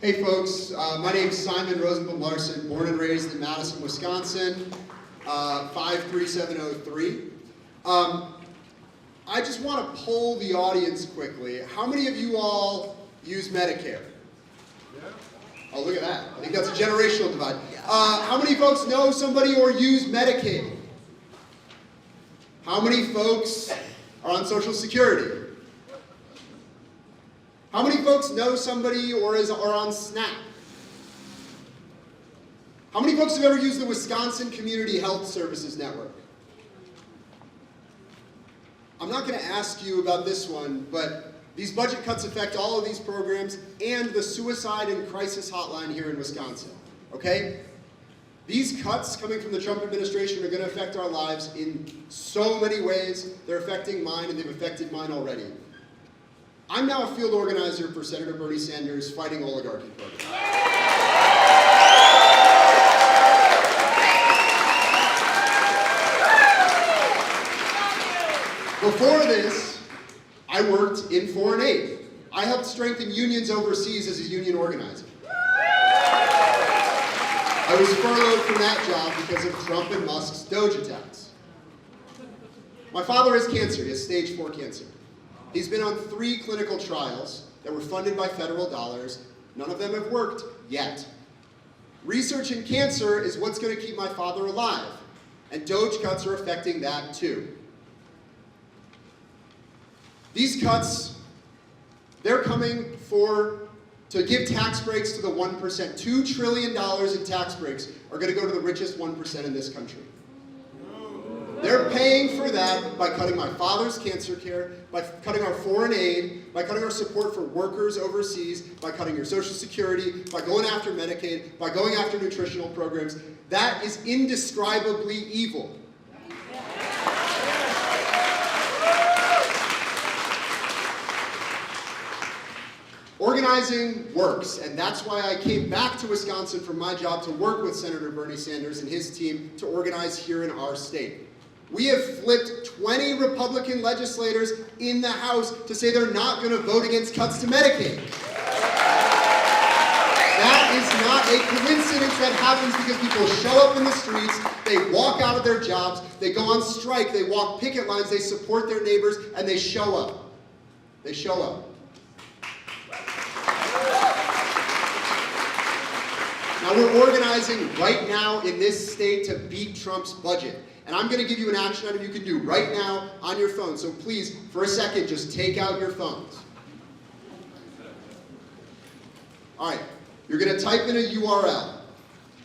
Hey folks, my name's Simon Rosenblum Larson, born and raised in Madison, Wisconsin, 53703. I just want to poll the audience quickly. How many of you all use Medicare? Oh, look at that. I think that's a generational divide. How many folks know somebody or use Medicaid? How many folks are on Social Security? How many folks know somebody or are on SNAP? How many folks have ever used the Wisconsin Community Health Services Network? I'm not going to ask you about this one, but these budget cuts affect all of these programs and the suicide and crisis hotline here in Wisconsin, okay? These cuts coming from the Trump administration are going to affect our lives in so many ways. They're affecting mine, and they've affected mine already. I'm now a field organizer for Senator Bernie Sanders' Fighting Oligarchy program. Before this, I worked in foreign aid. I helped strengthen unions overseas as a union organizer. I was furloughed from that job because of Trump and Musk's Doge attacks. My father has cancer. He has stage 4 cancer. He's been on 3 clinical trials that were funded by federal dollars. None of them have worked yet. Research in cancer is what's going to keep my father alive, and Doge cuts are affecting that too. These cuts, they're coming to give tax breaks to the 1%. $2 trillion in tax breaks are going to go to the richest 1% in this country. They're paying for that by cutting my father's cancer care, by cutting our foreign aid, by cutting our support for workers overseas, by cutting your Social Security, by going after Medicaid, by going after nutritional programs. That is indescribably evil. Organizing works, and that's why I came back to Wisconsin from my job to work with Senator Bernie Sanders and his team to organize here in our state. We have flipped 20 Republican legislators in the House to say they're not going to vote against cuts to Medicaid. That is not a coincidence that happens because people show up in the streets, they walk out of their jobs, they go on strike, they walk picket lines, they support their neighbors, and they show up. They show up. Now we're organizing right now in this state to beat Trump's budget. And I'm going to give you an action item you can do right now on your phone. So please, for a second, just take out your phones. All right, you're going to type in a URL,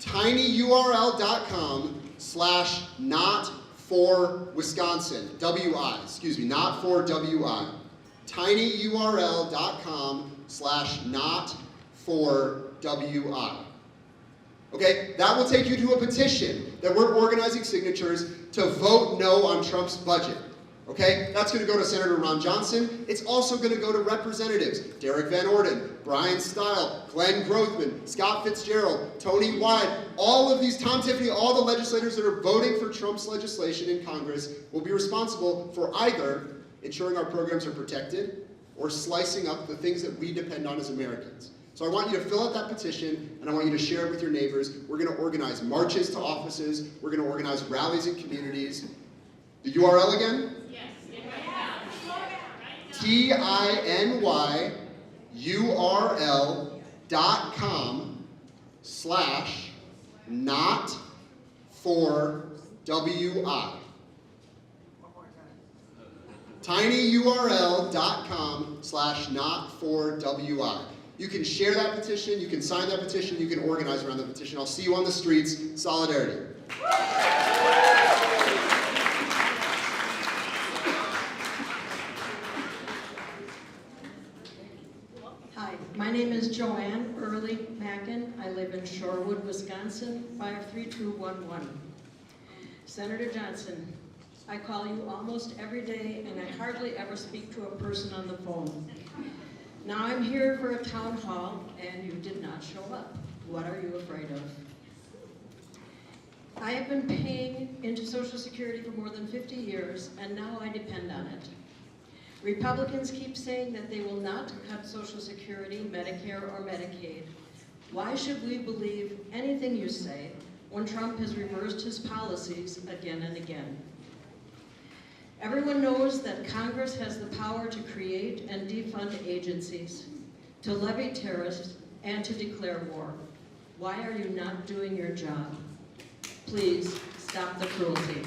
tinyurl.com/not-for-Wisconsin, W-I, excuse me, not for W-I. tinyurl.com/not-for-W-I. Okay, that will take you to a petition that we're organizing signatures to vote no on Trump's budget. Okay, that's going to go to Senator Ron Johnson. It's also going to go to representatives Derek Van Orden, Brian Stile, Glenn Grothman, Scott Fitzgerald, Tony Wyde, all of these, Tom Tiffany, all the legislators that are voting for Trump's legislation in Congress will be responsible for either ensuring our programs are protected or slicing up the things that we depend on as Americans. So I want you to fill out that petition, and I want you to share it with your neighbors. We're going to organize marches to offices. We're going to organize rallies in communities. The URL again? Yes. tinyurl.com/not-for-WI. tinyurl.com/not4WI. You can share that petition, you can sign that petition, you can organize around the petition. I'll see you on the streets. Solidarity. Hi, my name is Joanne Early Mackin. I live in Shorewood, Wisconsin, 53211. Senator Johnson, I call you almost every day and I hardly ever speak to a person on the phone. Now I'm here for a town hall and you did not show up. What are you afraid of? I have been paying into Social Security for more than 50 years and now I depend on it. Republicans keep saying that they will not cut Social Security, Medicare, or Medicaid. Why should we believe anything you say when Trump has reversed his policies again and again? Everyone knows that Congress has the power to create and defund agencies, to levy tariffs, and to declare war. Why are you not doing your job? Please stop the cruelty.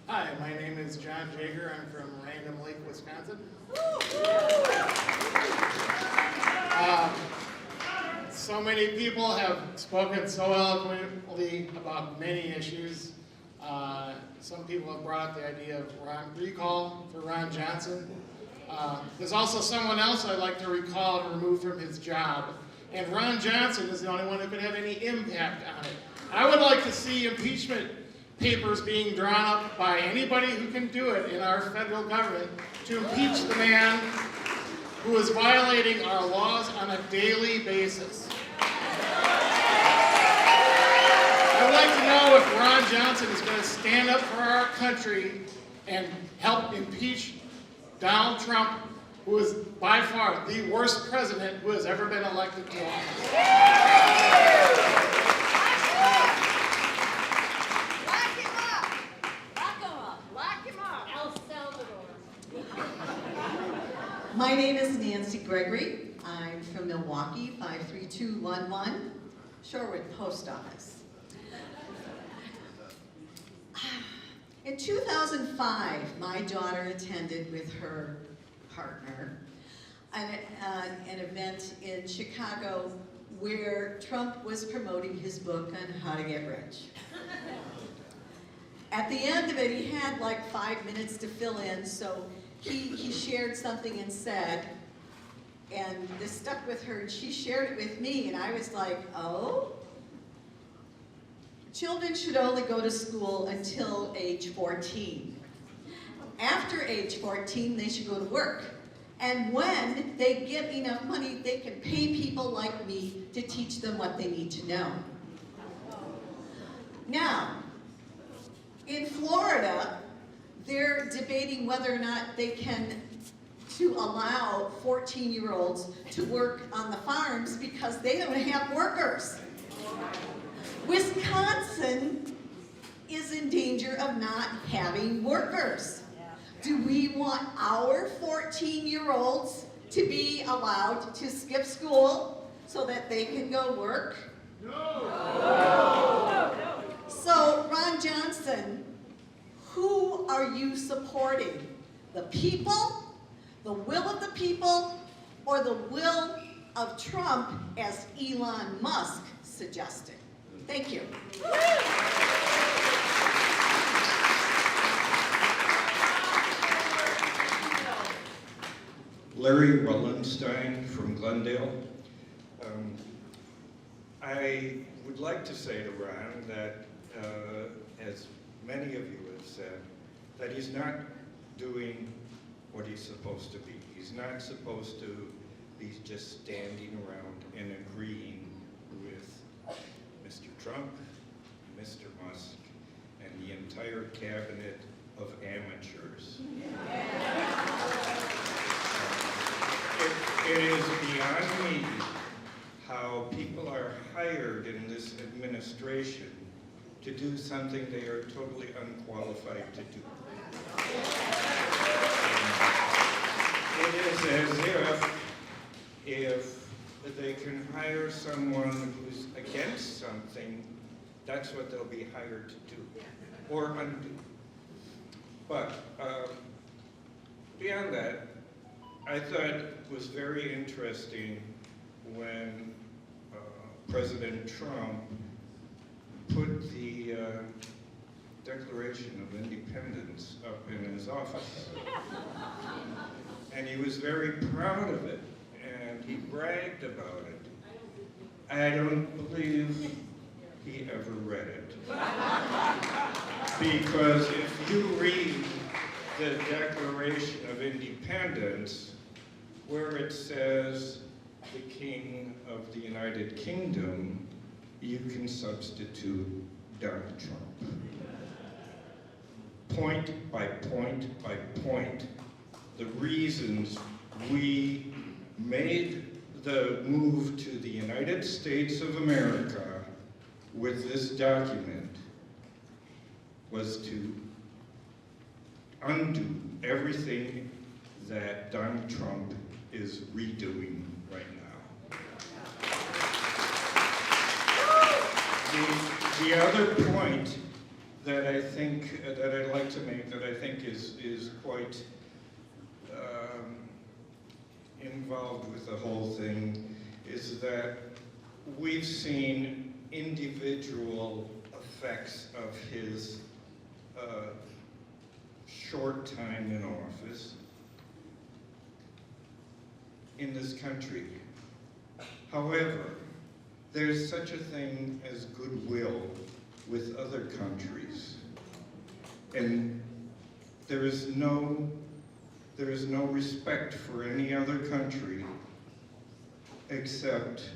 Hi, my name is John Jager. I'm from Random Lake, Wisconsin. So many people have spoken so eloquently about many issues. Some people have brought up the idea of recall for Ron Johnson. There's also someone else I'd like to recall and remove from his job. And Ron Johnson is the only one who could have any impact on it. I would like to see impeachment papers being drawn up by anybody who can do it in our federal government to impeach the man who is violating our laws on a daily basis. I'd like to know if Ron Johnson is going to stand up for our country and help impeach Donald Trump, who is by far the worst president who has ever been elected to office. My name is Nancy Gregory. I'm from Milwaukee, 53211, Shorewood Post Office. In 2005, my daughter attended with her partner an event in Chicago where Trump was promoting his book on how to get rich. At the end of it, he had like 5 minutes to fill in, so he shared something and said, and this stuck with her, and she shared it with me, and I was like, oh? Children should only go to school until age 14. After age 14, they should go to work. And when they get enough money, they can pay people like me to teach them what they need to know. Now, in Florida, they're debating whether or not they can to allow 14-year-olds to work on the farms because they don't have workers. Wisconsin is in danger of not having workers. Do we want our 14-year-olds to be allowed to skip school so that they can go work? No! So, Ron Johnson, who are you supporting? The people, the will of the people, or the will of Trump, as Elon Musk suggested? Thank you. Larry Wallenstein from Glendale. I would like to say to Ron that, as many of you have said, that he's not doing what he's supposed to be. He's not supposed to be just standing around and agreeing with Mr. Trump, Mr. Musk, and the entire cabinet of amateurs. It is beyond me how people are hired in this administration to do something they are totally unqualified to do. It is as if they can hire someone who's against something, that's what they'll be hired to do, or undo. But beyond that, I thought it was very interesting when President Trump put the Declaration of Independence up in his office. And he was very proud of it, and he bragged about it. I don't believe he ever read it. Because if you read the Declaration of Independence, where it says the King of the United Kingdom, you can substitute Donald Trump. Point by point by point, the reasons we made the move to the United States of America with this document was to undo everything that Donald Trump is redoing right now. The other point that I think, that I'd like to make, that I think is quite involved with the whole thing, is that we've seen individual effects of his short time in office in this country. However, there's such a thing as goodwill with other countries, and there is no respect for any other country except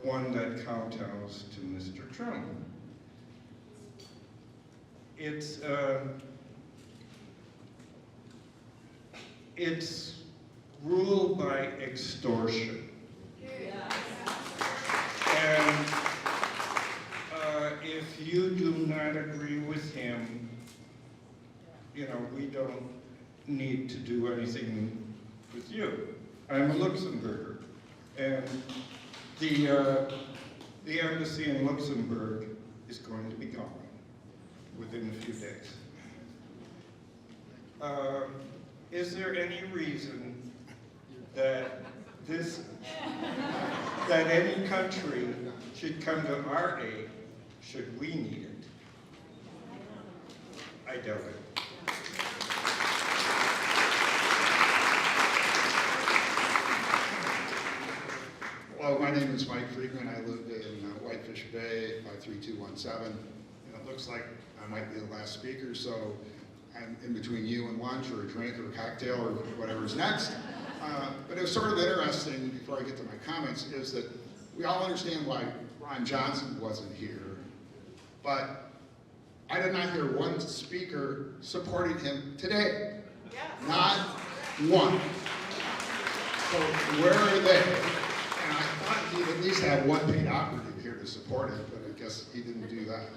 one that kowtows to Mr. Trump. It's ruled by extortion. And if you do not agree with him, you know, we don't need to do anything with you. I'm a Luxembourger, and the embassy in Luxembourg is going to be gone within a few days. Is there any reason that that any country should come to our aid should we need it? I doubt it. Hello, my name is Mike Friedman. I live in Whitefish Bay, 53217. And it looks like I might be the last speaker, so I'm in between you and lunch or a drink or a cocktail or whatever's next. But it was sort of interesting, before I get to my comments, is that we all understand why Ron Johnson wasn't here, but I did not hear one speaker supporting him today. Yes. Not one. So where are they? And I thought he'd at least have one paid operative here to support it, but I guess he didn't do that.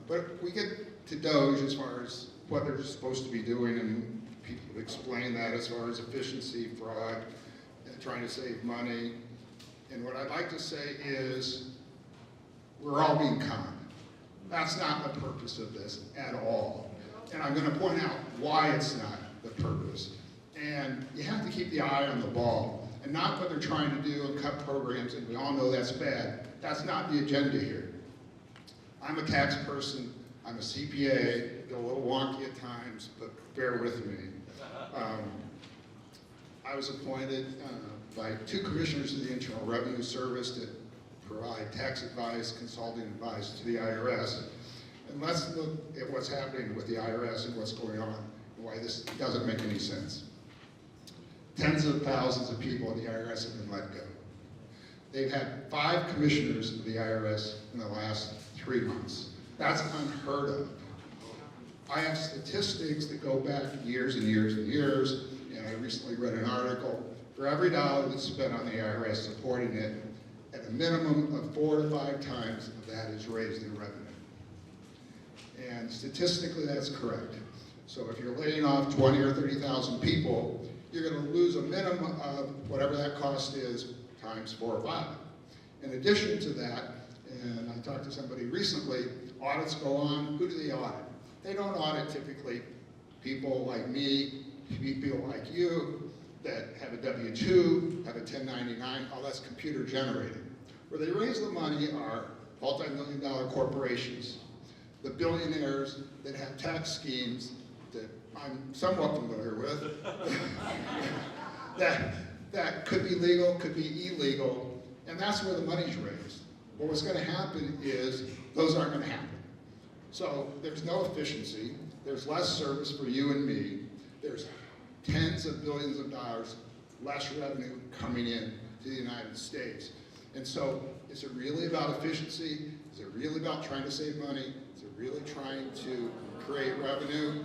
But we get to Doge as far as what they're supposed to be doing, and people explain that as far as efficiency, fraud, and trying to save money. And what I'd like to say is, we're all being conned. That's not the purpose of this at all. And I'm going to point out why it's not the purpose. And you have to keep the eye on the ball, and not what they're trying to do and cut programs, and we all know that's bad. That's not the agenda here. I'm a tax person, I'm a CPA, go a little wonky at times, but bear with me. I was appointed by 2 commissioners of the Internal Revenue Service to provide tax advice, consulting advice to the IRS. And let's look at what's happening with the IRS and what's going on, and why this doesn't make any sense. Tens of thousands of people in the IRS have been let go. They've had 5 commissioners of the IRS in the last 3 months. That's unheard of. I have statistics that go back years and years and years, and I recently read an article. For every dollar that's spent on the IRS supporting it, at a minimum of 4 to 5 times of that is raised in revenue. And statistically, that's correct. So if you're laying off 20 or 30,000 people, you're going to lose a minimum of whatever that cost is times 4 or 5. In addition to that, and I talked to somebody recently, audits go on. Who do they audit? They don't audit typically people like me, people like you, that have a W-2, have a 1099, all that's computer generated. Where they raise the money are multi-million-dollar corporations, the billionaires that have tax schemes that I'm somewhat familiar with, that could be legal, could be illegal, and that's where the money's raised. Well, what's going to happen is those aren't going to happen. So there's no efficiency, there's less service for you and me, there's tens of billions of dollars less revenue coming in to the United States. And so, is it really about efficiency? Is it really about trying to save money? Is it really trying to create revenue?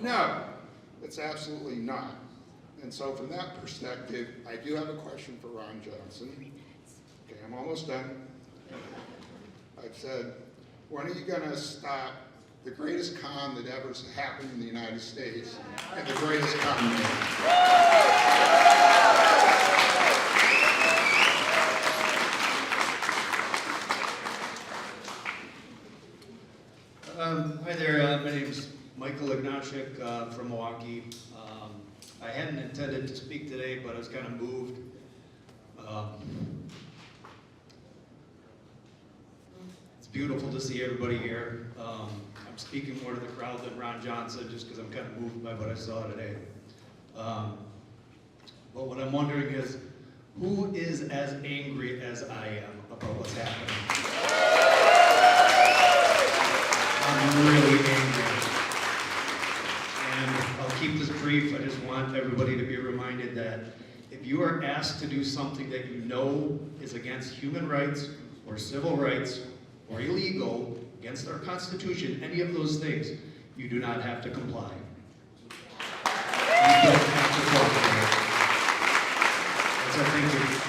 No, it's absolutely not. And so from that perspective, I do have a question for Ron Johnson. Okay, I'm almost done. I've said, when are you going to stop the greatest con that ever happened in the United States and the greatest con man? Hi there, my name is Michael Ignatiuk from Milwaukee. I hadn't intended to speak today, but I was kind of moved. It's beautiful to see everybody here. I'm speaking more to the crowd than Ron Johnson, just because I'm kind of moved by what I saw today. But what I'm wondering is, who is as angry as I am about what's happening? I'm really angry. And I'll keep this brief. I just want everybody to be reminded that if you are asked to do something that you know is against human rights or civil rights or illegal, against our Constitution, any of those things, you do not have to comply. You don't have to cooperate. That's our thinking.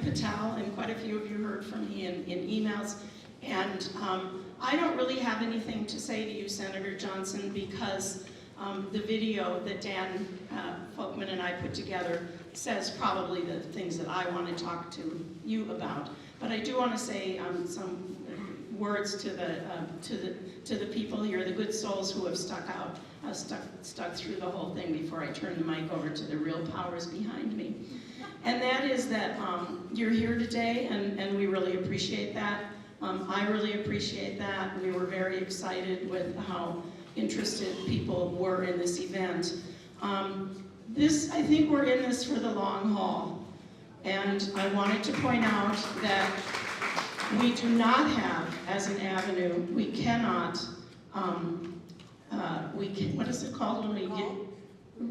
Patel, and quite a few of you heard from me in emails. And I don't really have anything to say to you, Senator Johnson, because the video that Dan Folkman and I put together says probably the things that I want to talk to you about. But I do want to say some words to the people here, the good souls who have stuck through the whole thing before I turn the mic over to the real powers behind me. And that is that you're here today, and we really appreciate that. I really appreciate that. We were very excited with how interested people were in this event. I think we're in this for the long haul. And I wanted to point out that we do not have, as an avenue, we cannot, what is it called when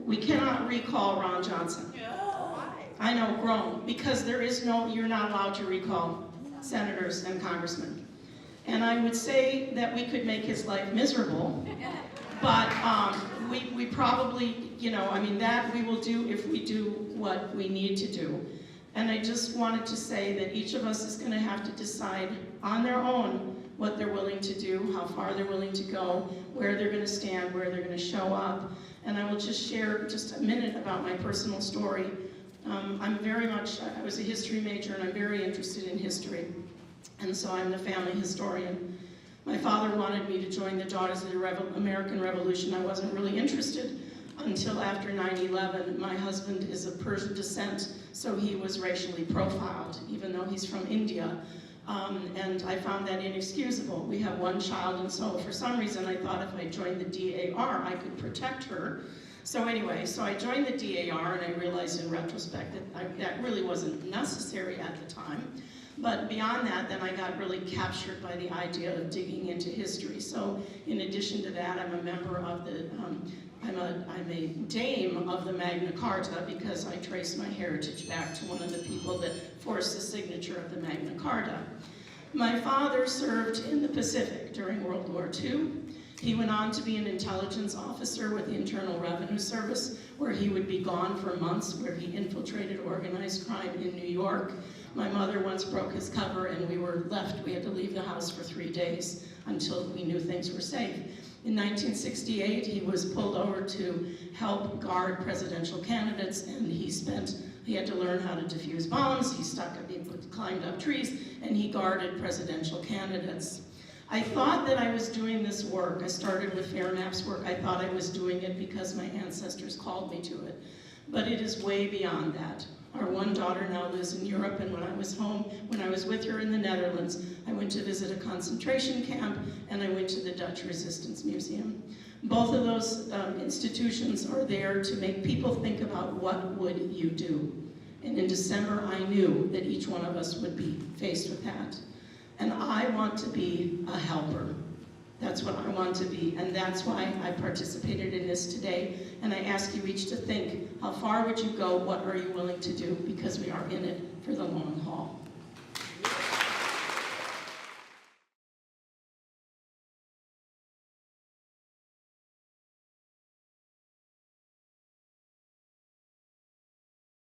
we cannot recall Ron Johnson. I know, grown, because you're not allowed to recall senators and congressmen. And I would say that we could make his life miserable, but we probably, that we will do if we do what we need to do. And I just wanted to say that each of us is going to have to decide on their own what they're willing to do, how far they're willing to go, where they're going to stand, where they're going to show up. And I will just share just a minute about my personal story. I was a history major, and I'm very interested in history. And so I'm the family historian. My father wanted me to join the Daughters of the American Revolution. I wasn't really interested until after 9/11. My husband is of Persian descent, so he was racially profiled, even though he's from India. And I found that inexcusable. We have one child, and so for some reason I thought if I joined the DAR, I could protect her. So anyway, I joined the DAR, and I realized in retrospect that that really wasn't necessary at the time. But beyond that, then I got really captured by the idea of digging into history. So in addition to that, I'm a member of the, I'm a dame of the Magna Carta, because I trace my heritage back to one of the people that forced the signature of the Magna Carta. My father served in the Pacific during World War II. He went on to be an intelligence officer with the Internal Revenue Service, where he would be gone for months, where he infiltrated organized crime in New York. My mother once broke his cover, and we were left. We had to leave the house for 3 days. until we knew things were safe. In 1968, he was pulled over to help guard presidential candidates, and he had to learn how to defuse bombs, he climbed up trees, and he guarded presidential candidates. I thought that I was doing this work. I started with FAIRNAP's work. I thought I was doing it because my ancestors called me to it. But it is way beyond that. Our one daughter now lives in Europe, and when I was home, when I was with her in the Netherlands, I went to visit a concentration camp, and I went to the Dutch Resistance Museum. Both of those institutions are there to make people think about what would you do. And in December, I knew that each one of us would be faced with that. And I want to be a helper. That's what I want to be, and that's why I participated in this today. And I ask you each to think, how far would you go? What are you willing to do? Because we are in it for the long haul.